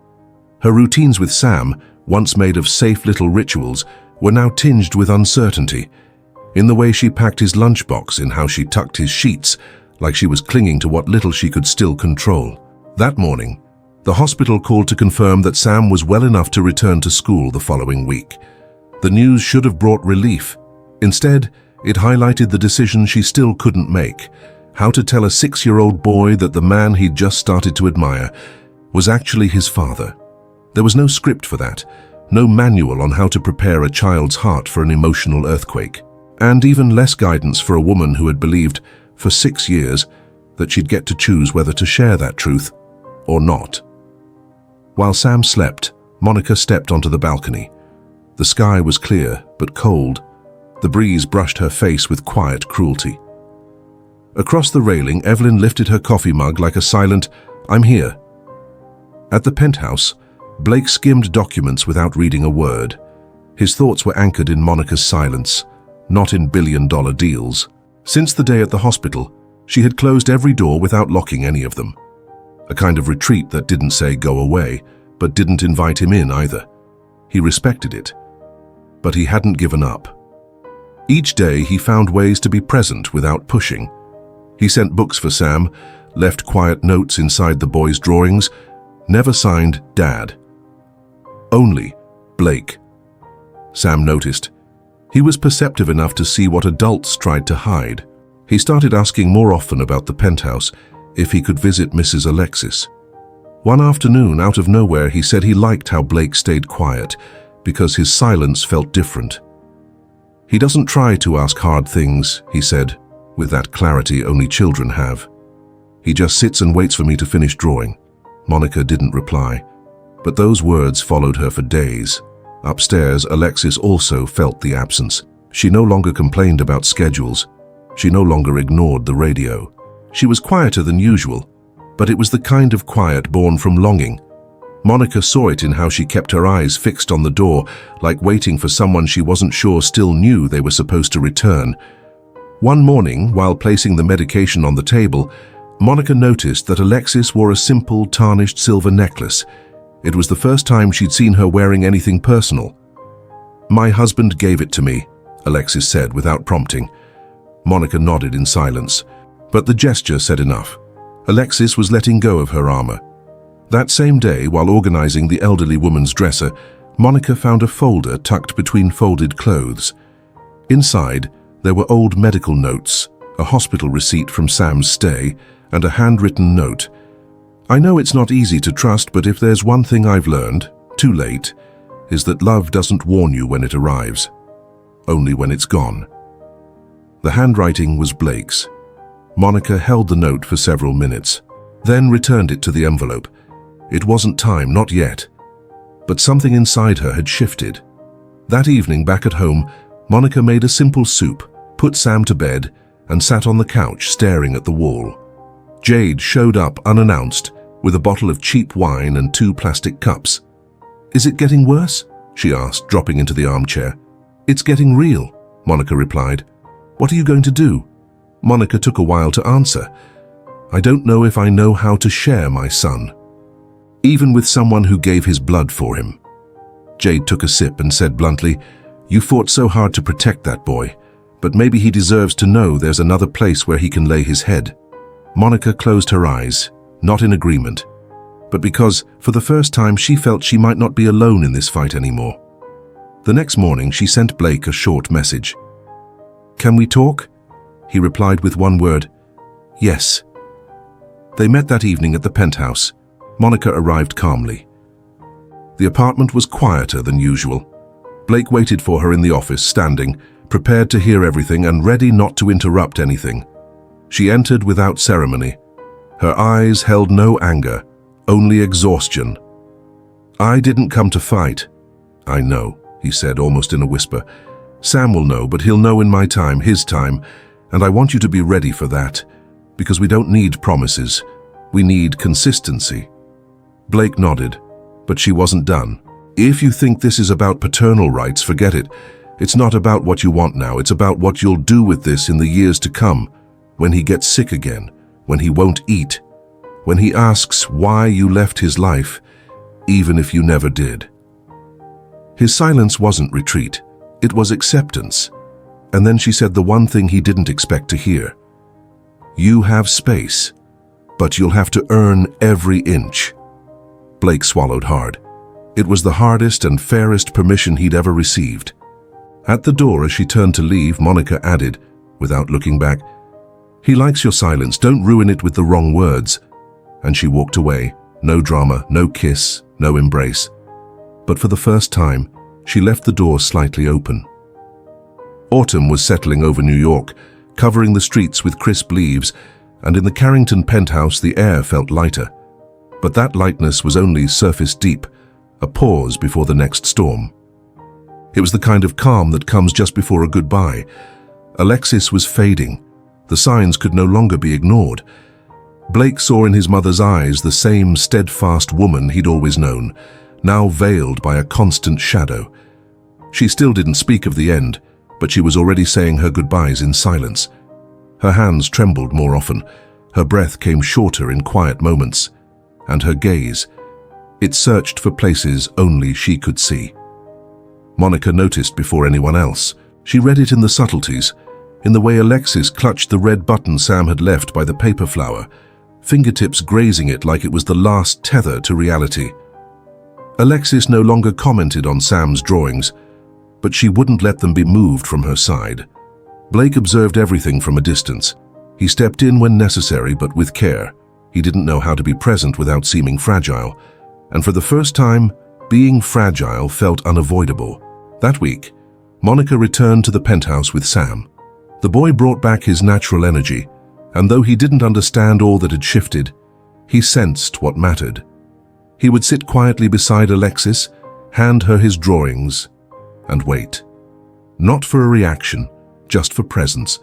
Her routines with Sam, once made of safe little rituals, were now tinged with uncertainty. In the way she packed his lunchbox, in how she tucked his sheets, like she was clinging to what little she could still control. That morning, The hospital called to confirm that Sam was well enough to return to school the following week. The news should have brought relief. Instead, it highlighted the decision she still couldn't make: how to tell a 6-year-old boy that the man he'd just started to admire was actually his father. There was no script for that, no manual on how to prepare a child's heart for an emotional earthquake, and even less guidance for a woman who had believed, for 6 years, that she'd get to choose whether to share that truth or not. While Sam slept, Monica stepped onto the balcony. The sky was clear but cold. The breeze brushed her face with quiet cruelty. Across the railing, Evelyn lifted her coffee mug like a silent, "I'm here." At the Penthouse, Blake skimmed documents without reading a word. His thoughts were anchored in Monica's silence, not in billion-dollar deals. Since the day at the hospital, she had closed every door without locking any of them. A kind of retreat that didn't say go away, but didn't invite him in either. He respected it. But he hadn't given up. Each day he found ways to be present without pushing. He sent books for Sam, left quiet notes inside the boy's drawings, never signed Dad. Only Blake. Sam noticed. He was perceptive enough to see what adults tried to hide. He started asking more often about the Penthouse, if he could visit Mrs. Alexis. One afternoon, out of nowhere, he said he liked how Blake stayed quiet, because his silence felt different. "He doesn't try to ask hard things," he said, with that clarity only children have. "He just sits and waits for me to finish drawing." Monica didn't reply, but those words followed her for days. Upstairs, Alexis also felt the absence. She no longer complained about schedules. She no longer ignored the radio. She was quieter than usual, but it was the kind of quiet born from longing. Monica saw it in how she kept her eyes fixed on the door, like waiting for someone she wasn't sure still knew they were supposed to return. One morning, while placing the medication on the table, Monica noticed that Alexis wore a simple, tarnished silver necklace. It was the first time she'd seen her wearing anything personal. "My husband gave it to me," Alexis said without prompting. Monica nodded in silence, but the gesture said enough. Alexis was letting go of her armor. That same day, while organizing the elderly woman's dresser, Monica found a folder tucked between folded clothes. Inside, there were old medical notes, a hospital receipt from Sam's stay, and a handwritten note. "I know it's not easy to trust, but if there's one thing I've learned, too late, is that love doesn't warn you when it arrives, only when it's gone." The handwriting was Blake's. Monica held the note for several minutes, then returned it to the envelope. It wasn't time, not yet. But something inside her had shifted. That evening, back at home, Monica made a simple soup, put Sam to bed, and sat on the couch staring at the wall. Jade showed up unannounced, with a bottle of cheap wine and 2 plastic cups. "Is it getting worse?" she asked, dropping into the armchair. "It's getting real," Monica replied. "What are you going to do?" Monica took a while to answer. "I don't know if I know how to share my son, even with someone who gave his blood for him." Jade took a sip and said bluntly, "You fought so hard to protect that boy, but maybe he deserves to know there's another place where he can lay his head." Monica closed her eyes, not in agreement, but because, for the first time, she felt she might not be alone in this fight anymore. The next morning, she sent Blake a short message. "Can we talk?" He replied with one word, "Yes." They met that evening at the Penthouse. Monica arrived calmly. The apartment was quieter than usual. Blake waited for her in the office, standing, prepared to hear everything and ready not to interrupt anything. She entered without ceremony. Her eyes held no anger, only exhaustion. "I didn't come to fight." "I know," he said almost in a whisper. "Sam will know, but he'll know in my time, his time, and I want you to be ready for that, because we don't need promises. We need consistency." Blake nodded, but she wasn't done. "If you think this is about paternal rights, forget it. It's not about what you want now, it's about what you'll do with this in the years to come, when he gets sick again, when he won't eat, when he asks why you left his life, even if you never did." His silence wasn't retreat, it was acceptance. And then she said the one thing he didn't expect to hear. "You have space, but you'll have to earn every inch." Blake swallowed hard. It was the hardest and fairest permission he'd ever received. At the door, as she turned to leave, Monica added, without looking back, "He likes your silence, don't ruin it with the wrong words." And she walked away. No drama, no kiss, no embrace. But for the first time, she left the door slightly open. Autumn was settling over New York, covering the streets with crisp leaves, and in the Carrington penthouse the air felt lighter. But that lightness was only surface deep, a pause before the next storm. It was the kind of calm that comes just before a goodbye. Alexis was fading. The signs could no longer be ignored. Blake saw in his mother's eyes the same steadfast woman he'd always known, now veiled by a constant shadow. She still didn't speak of the end, but she was already saying her goodbyes in silence. Her hands trembled more often, her breath came shorter in quiet moments, and her gaze, it searched for places only she could see. Monica noticed before anyone else. She read it in the subtleties, in the way Alexis clutched the red button Sam had left by the paper flower, fingertips grazing it like it was the last tether to reality. Alexis no longer commented on Sam's drawings, but she wouldn't let them be moved from her side. Blake observed everything from a distance. He stepped in when necessary, but with care. He didn't know how to be present without seeming fragile, and for the first time, being fragile felt unavoidable. That week, Monica returned to the penthouse with Sam. The boy brought back his natural energy, and though he didn't understand all that had shifted, he sensed what mattered. He would sit quietly beside Alexis, hand her his drawings, and wait. Not for a reaction, just for presence,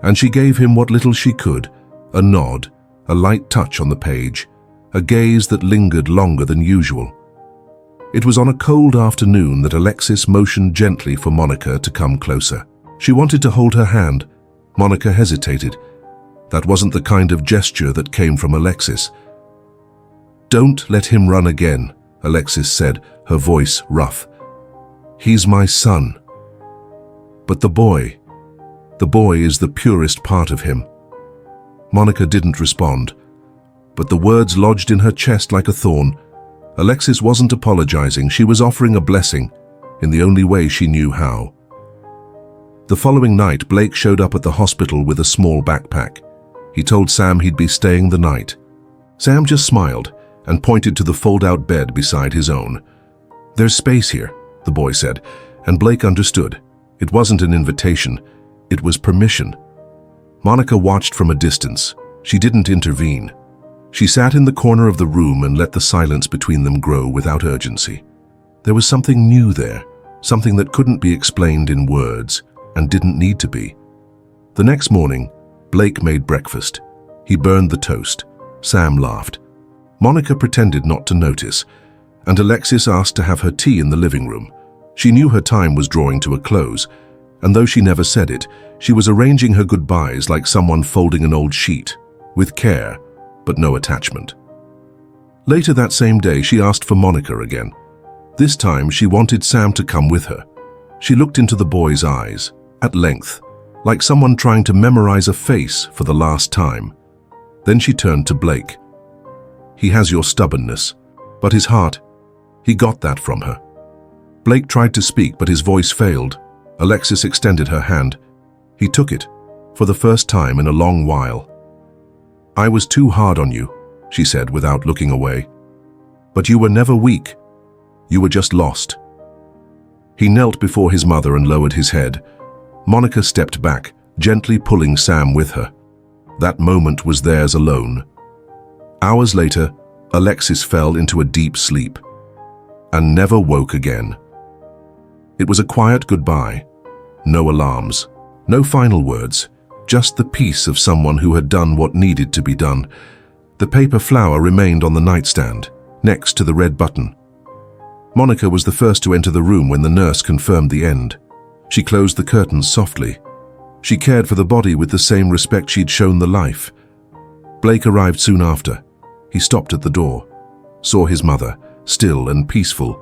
and she gave him what little she could, a nod, a light touch on the page, a gaze that lingered longer than usual. It was on a cold afternoon that Alexis motioned gently for Monica to come closer. She wanted to hold her hand. Monica hesitated. That wasn't the kind of gesture that came from Alexis. "Don't let him run again," Alexis said, her voice rough. "He's my son." "But the boy is the purest part of him." Monica didn't respond, but the words lodged in her chest like a thorn. Alexis wasn't apologizing, she was offering a blessing, in the only way she knew how. The following night, Blake showed up at the hospital with a small backpack. He told Sam he'd be staying the night. Sam just smiled and pointed to the fold-out bed beside his own. "There's space here," the boy said, and Blake understood. It wasn't an invitation, it was permission. Monica watched from a distance. She didn't intervene. She sat in the corner of the room and let the silence between them grow without urgency. There was something new there, something that couldn't be explained in words and didn't need to be. The next morning, Blake made breakfast. He burned the toast. Sam laughed. Monica pretended not to notice, and Alexis asked to have her tea in the living room. She knew her time was drawing to a close, and though she never said it, she was arranging her goodbyes like someone folding an old sheet, with care, but no attachment. Later that same day, she asked for Monica again. This time, she wanted Sam to come with her. She looked into the boy's eyes, at length, like someone trying to memorize a face for the last time. Then she turned to Blake. "He has your stubbornness, but his heart, he got that from her." Blake tried to speak, but his voice failed. Alexis extended her hand. He took it, for the first time in a long while. "I was too hard on you," she said without looking away. "But you were never weak. You were just lost." He knelt before his mother and lowered his head. Monica stepped back, gently pulling Sam with her. That moment was theirs alone. Hours later, Alexis fell into a deep sleep and never woke again. It was a quiet goodbye. No alarms, no final words, just the peace of someone who had done what needed to be done. The paper flower remained on the nightstand, next to the red button. Monica was the first to enter the room when the nurse confirmed the end. She closed the curtains softly. She cared for the body with the same respect she'd shown the life. Blake arrived soon after. He stopped at the door, saw his mother, still and peaceful,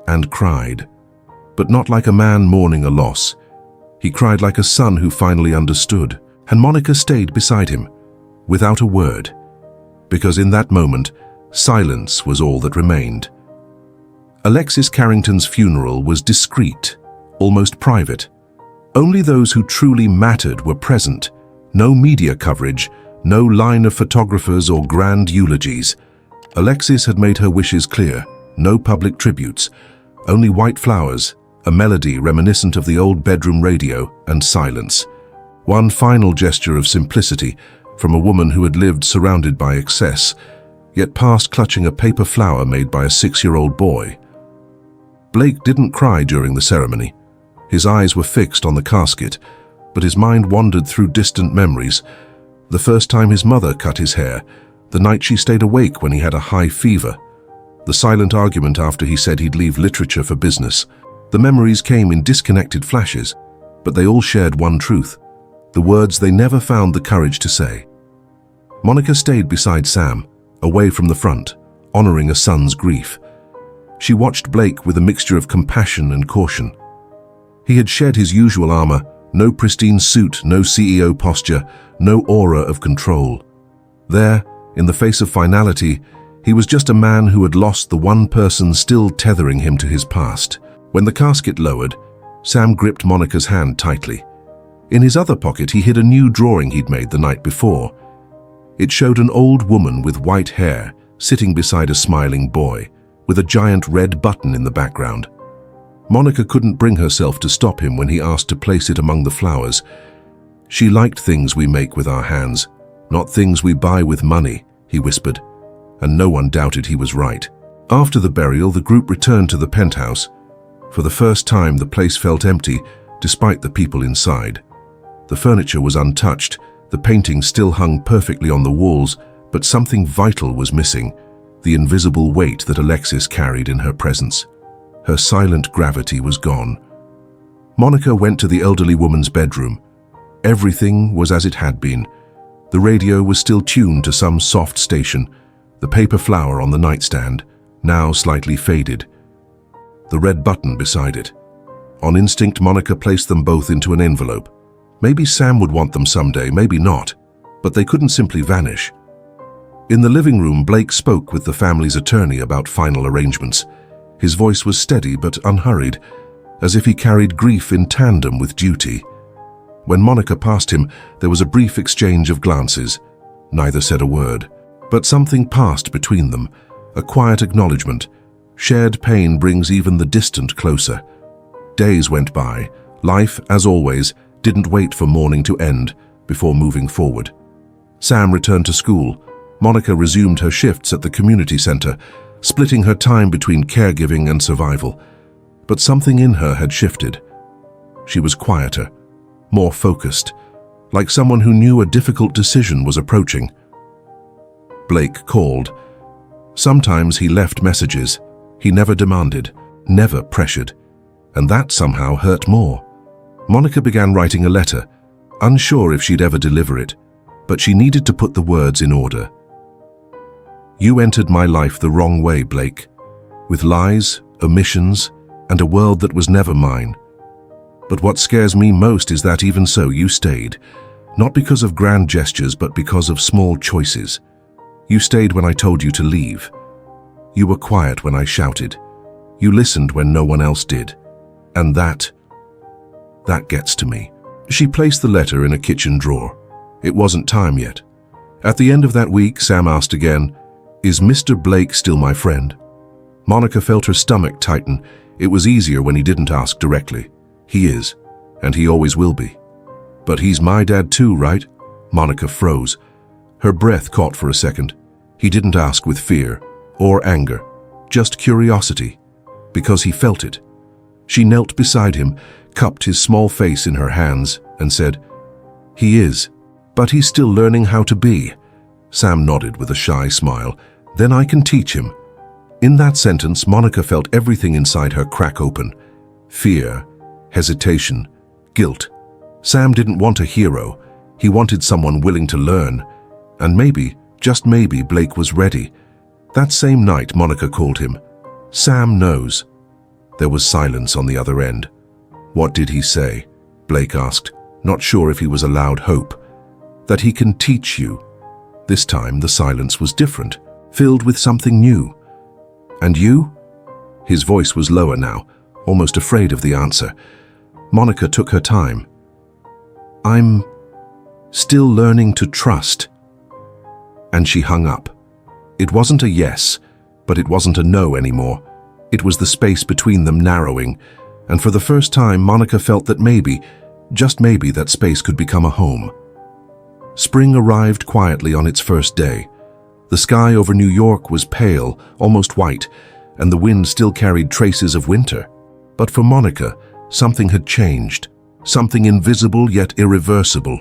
and cried. But not like a man mourning a loss. He cried like a son who finally understood, and Monica stayed beside him, without a word, because in that moment, Silence was all that remained. Alexis Carrington's funeral was discreet, almost private. Only those who truly mattered were present. No media coverage, no line of photographers or grand eulogies. Alexis had made her wishes clear. No public tributes, only white flowers, a melody reminiscent of the old bedroom radio, and silence. One final gesture of simplicity from a woman who had lived surrounded by excess, yet past clutching a paper flower made by a 6-year-old boy. Blake didn't cry during the ceremony. His eyes were fixed on the casket, but his mind wandered through distant memories. The first time his mother cut his hair, the night she stayed awake when he had a high fever, the silent argument after he said he'd leave literature for business. The memories came in disconnected flashes, but they all shared one truth, the words they never found the courage to say. Monica stayed beside Sam, away from the front, honoring a son's grief. She watched Blake with a mixture of compassion and caution. He had shed his usual armor, no pristine suit, no CEO posture, no aura of control. There, in the face of finality, he was just a man who had lost the one person still tethering him to his past. When the casket lowered, Sam gripped Monica's hand tightly. In his other pocket, he hid a new drawing he'd made the night before. It showed an old woman with white hair sitting beside a smiling boy, with a giant red button in the background. Monica couldn't bring herself to stop him when he asked to place it among the flowers. She liked things we make with our hands, not things we buy with money, he whispered, and no one doubted he was right. After the burial, the group returned to the penthouse. For the first time, the place felt empty, despite the people inside. The furniture was untouched, the paintings still hung perfectly on the walls, but something vital was missing, the invisible weight that Alexis carried in her presence. Her silent gravity was gone. Monica went to the elderly woman's bedroom. Everything was as it had been. The radio was still tuned to some soft station, the paper flower on the nightstand, now slightly faded. The red button beside it. On instinct, Monica placed them both into an envelope. Maybe Sam would want them someday, maybe not, but they couldn't simply vanish. In the living room, Blake spoke with the family's attorney about final arrangements. His voice was steady but unhurried, as if he carried grief in tandem with duty. When Monica passed him, there was a brief exchange of glances. Neither said a word, but something passed between them, a quiet acknowledgement. Shared pain brings even the distant closer. Days went by. Life, as always, didn't wait for mourning to end before moving forward. Sam returned to school. Monica resumed her shifts at the community center, splitting her time between caregiving and survival. But something in her had shifted. She was quieter, more focused, like someone who knew a difficult decision was approaching. Blake called. Sometimes he left messages. He never demanded, never pressured, and that somehow hurt more. Monica began writing a letter, unsure if she'd ever deliver it, but she needed to put the words in order. You entered my life the wrong way, Blake, with lies, omissions, and a world that was never mine. But what scares me most is that even so you stayed, not because of grand gestures but because of small choices. You stayed when I told you to leave. You were quiet when I shouted. You listened when no one else did. And that gets to me. She placed the letter in a kitchen drawer. It wasn't time yet. At the end of that week, Sam asked again, "Is Mr. Blake still my friend?" Monica felt her stomach tighten. It was easier when he didn't ask directly. He is, and he always will be. But he's my dad too, right? Monica froze. Her breath caught for a second. He didn't ask with fear or anger, just curiosity, because he felt it. She knelt beside him, cupped his small face in her hands, and said, "He is, but he's still learning how to be." Sam nodded with a shy smile. "Then I can teach him." In that sentence, Monica felt everything inside her crack open. Fear, hesitation, guilt. Sam didn't want a hero. He wanted someone willing to learn. And maybe, just maybe, Blake was ready. That same night, Monica called him. "Sam knows." There was silence on the other end. "What did he say?" Blake asked, not sure if he was allowed hope. "That he can teach you." This time, the silence was different. filled with something new. And you? His voice was lower now, almost afraid of the answer. Monica took her time. I'm still learning to trust. And she hung up. It wasn't a yes, but it wasn't a no anymore. It was the space between them narrowing, and for the first time Monica felt that maybe, just maybe, that space could become a home. Spring arrived quietly on its first day. The sky over New York was pale, almost white, and the wind still carried traces of winter. But for Monica, something had changed, something invisible yet irreversible.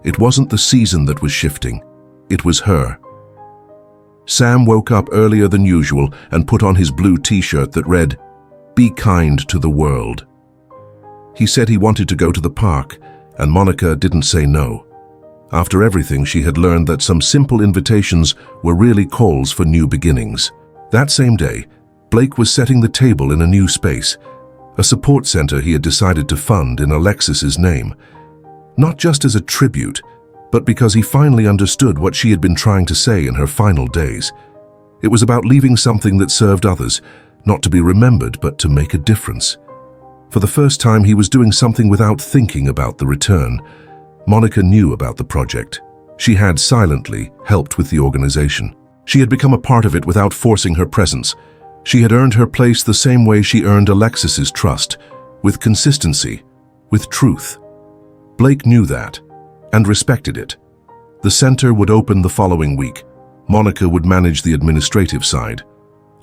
It wasn't the season that was shifting, it was her. Sam woke up earlier than usual and put on his blue t-shirt that read, "Be kind to the world." He said he wanted to go to the park, and Monica didn't say no. After everything, she had learned that some simple invitations were really calls for new beginnings. That same day, Blake was setting the table in a new space, a support center he had decided to fund in Alexis's name. Not just as a tribute, but because he finally understood what she had been trying to say in her final days. It was about leaving something that served others, not to be remembered, but to make a difference. For the first time, he was doing something without thinking about the return. Monica knew about the project. She had silently helped with the organization. She had become a part of it without forcing her presence. She had earned her place the same way she earned Alexis's trust, with consistency, with truth. Blake knew that, and respected it. The center would open the following week. Monica would manage the administrative side.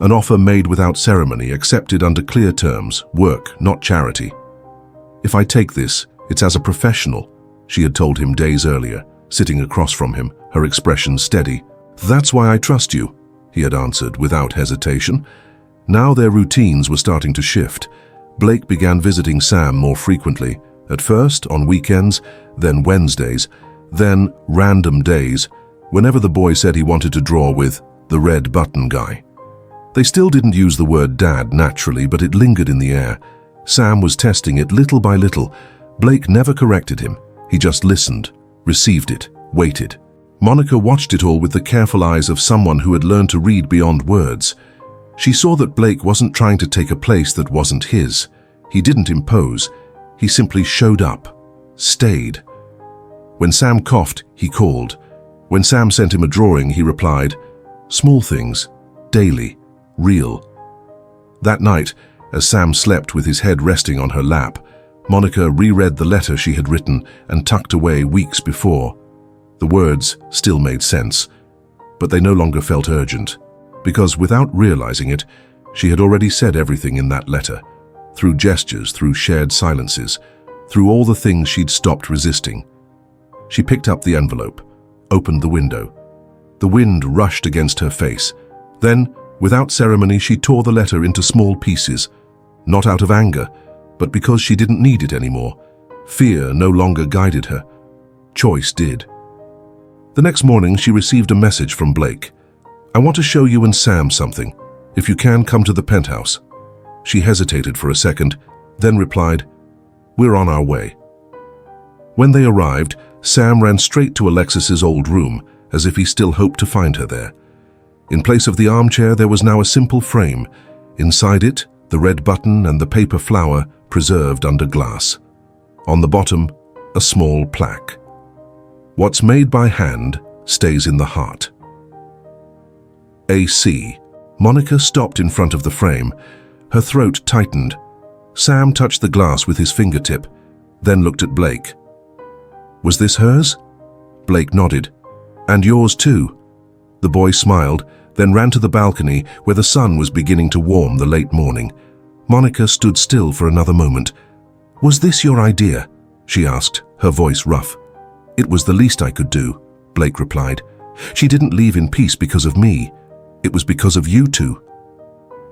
An offer made without ceremony, accepted under clear terms, work, not charity. "If I take this, it's as a professional," she had told him days earlier, sitting across from him, her expression steady. "That's why I trust you," he had answered without hesitation. Now their routines were starting to shift. Blake began visiting Sam more frequently, at first on weekends, then Wednesdays, then random days, whenever the boy said he wanted to draw with the red button guy. They still didn't use the word dad naturally, but it lingered in the air. Sam was testing it little by little. Blake never corrected him. He just listened, received it, waited. Monica watched it all with the careful eyes of someone who had learned to read beyond words. She saw that Blake wasn't trying to take a place that wasn't his. He didn't impose. He simply showed up, stayed. When Sam coughed, he called. When Sam sent him a drawing, he replied. Small things, daily, real. That night, as Sam slept with his head resting on her lap, Monica reread the letter she had written and tucked away weeks before. The words still made sense, but they no longer felt urgent, because without realizing it, she had already said everything in that letter, through gestures, through shared silences, through all the things she'd stopped resisting. She picked up the envelope, opened the window. The wind rushed against her face. Then, without ceremony, she tore the letter into small pieces, not out of anger, but because she didn't need it anymore. Fear no longer guided her. Choice did. The next morning, she received a message from Blake. "I want to show you and Sam something. If you can, come to the Penthouse." She hesitated for a second, then replied, "We're on our way." When they arrived, Sam ran straight to Alexis's old room, as if he still hoped to find her there. In place of the armchair, there was now a simple frame. Inside it, the red button and the paper flower preserved under glass. On the bottom, a small plaque. "What's made by hand stays in the heart." AC. Monica stopped in front of the frame. Her throat tightened. Sam touched the glass with his fingertip, then looked at Blake. "Was this hers?" Blake nodded. "And yours too." The boy smiled, then ran to the balcony where the sun was beginning to warm the late morning. Monica stood still for another moment. "Was this your idea?" she asked, her voice rough. "It was the least I could do," Blake replied. "She didn't leave in peace because of me. It was because of you two."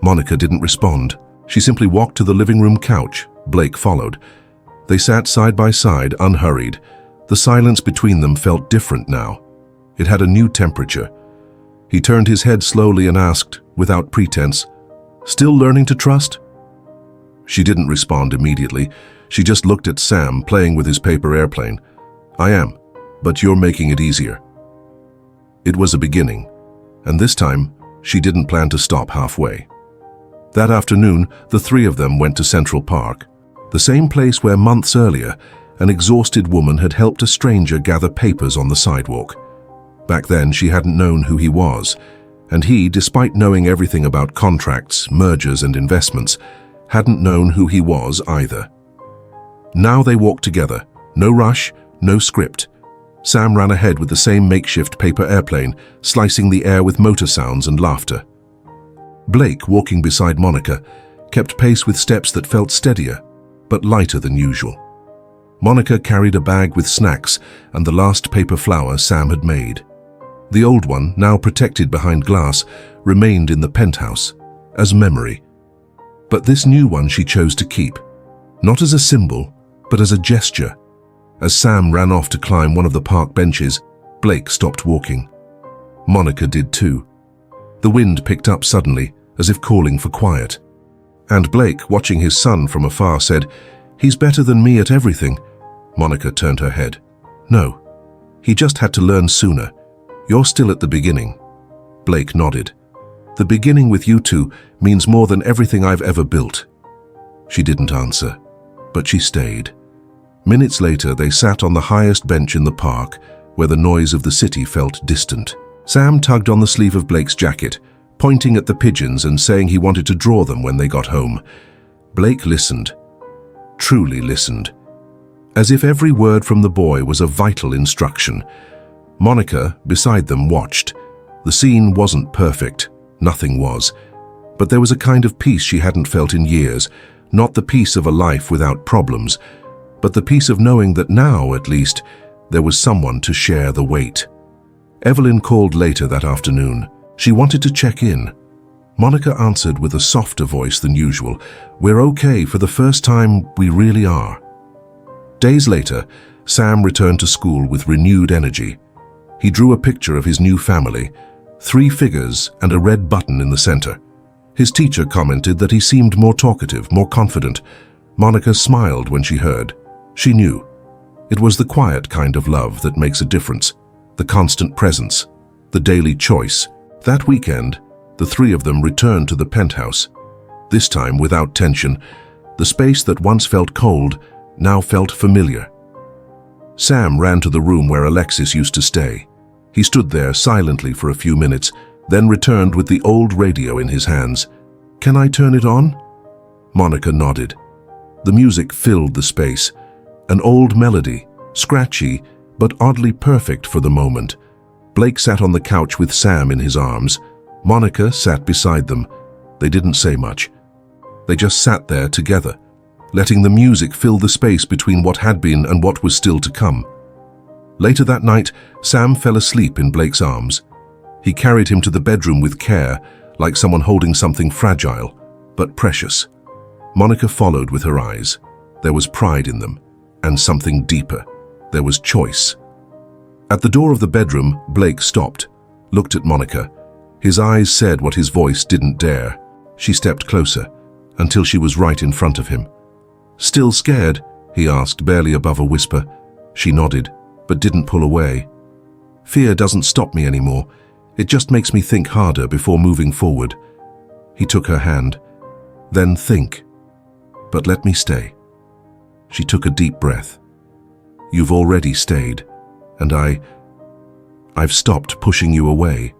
Monica didn't respond. She simply walked to the living room couch. Blake followed. They sat side by side, unhurried. The silence between them felt different now. It had a new temperature. He turned his head slowly and asked, without pretense, "Still learning to trust?" She didn't respond immediately. She just looked at Sam playing with his paper airplane. "I am, but you're making it easier." It was a beginning, And this time, she didn't plan to stop halfway. That afternoon, the three of them went to Central Park, the same place where months earlier, an exhausted woman had helped a stranger gather papers on the sidewalk. Back then, she hadn't known who he was, and he, despite knowing everything about contracts, mergers, and investments, hadn't known who he was either. Now they walked together. No rush, no script. Sam ran ahead with the same makeshift paper airplane, slicing the air with motor sounds and laughter. Blake, walking beside Monica, kept pace with steps that felt steadier, but lighter than usual. Monica carried a bag with snacks and the last paper flower Sam had made. The old one, now protected behind glass, remained in the penthouse, as memory. But this new one she chose to keep, not as a symbol, but as a gesture. As Sam ran off to climb one of the park benches, Blake stopped walking. Monica did too. The wind picked up suddenly, as if calling for quiet. And Blake, watching his son from afar, said, "He's better than me at everything." Monica turned her head. "No, he just had to learn sooner. You're still at the beginning." Blake nodded. "The beginning with you two means more than everything I've ever built." She didn't answer, but she stayed. Minutes later, they sat on the highest bench in the park, where the noise of the city felt distant. Sam tugged on the sleeve of Blake's jacket, pointing at the pigeons and saying he wanted to draw them when they got home. Blake listened, truly listened, as if every word from the boy was a vital instruction. Monica, beside them, watched. The scene wasn't perfect, nothing was, but there was a kind of peace she hadn't felt in years, not the peace of a life without problems, but the peace of knowing that now, at least, there was someone to share the weight. Evelyn called later that afternoon. She wanted to check in. Monica answered with a softer voice than usual. "We're okay. For the first time, we really are." Days later, Sam returned to school with renewed energy. He drew a picture of his new family, 3 figures and a red button in the center. His teacher commented that he seemed more talkative, more confident. Monica smiled when she heard. She knew. It was the quiet kind of love that makes a difference, the constant presence, the daily choice. That weekend, the 3 of them returned to the penthouse, this time without tension. The space that once felt cold now felt familiar. Sam ran to the room where Alexis used to stay. He stood there silently for a few minutes, then returned with the old radio in his hands. "Can I turn it on?" Monica nodded. The music filled the space. An old melody, scratchy, but oddly perfect for the moment. Blake sat on the couch with Sam in his arms. Monica sat beside them. They didn't say much. They just sat there together, letting the music fill the space between what had been and what was still to come. Later that night, Sam fell asleep in Blake's arms. He carried him to the bedroom with care, like someone holding something fragile, but precious. Monica followed with her eyes. There was pride in them, and something deeper. There was choice. At the door of the bedroom, Blake stopped, looked at Monica. His eyes said what his voice didn't dare. She stepped closer, until she was right in front of him. "Still scared?" he asked, barely above a whisper. She nodded, but didn't pull away. "Fear doesn't stop me anymore. It just makes me think harder before moving forward." He took her hand. "Then think. But let me stay." She took a deep breath. "You've already stayed, and I've stopped pushing you away."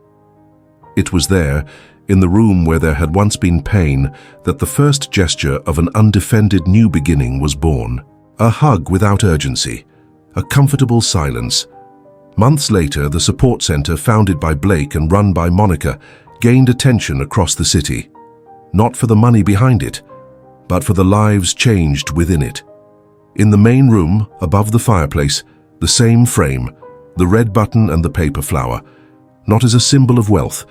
It was there, in the room where there had once been pain, that the first gesture of an undefended new beginning was born. A hug without urgency, a comfortable silence. Months later, the support center founded by Blake and run by Monica gained attention across the city. Not for the money behind it, but for the lives changed within it. In the main room, above the fireplace, the same frame, the red button and the paper flower, not as a symbol of wealth,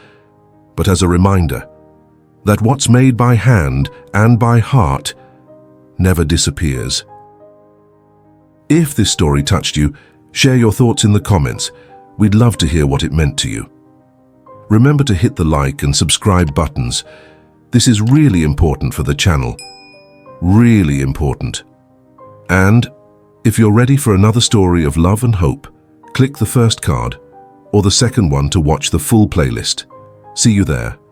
but as a reminder that what's made by hand and by heart never disappears. If this story touched you, share your thoughts in the comments. We'd love to hear what it meant to you. Remember to hit the like and subscribe buttons. This is really important for the channel. Really important. And if you're ready for another story of love and hope, click the first card or the second one to watch the full playlist. See you there.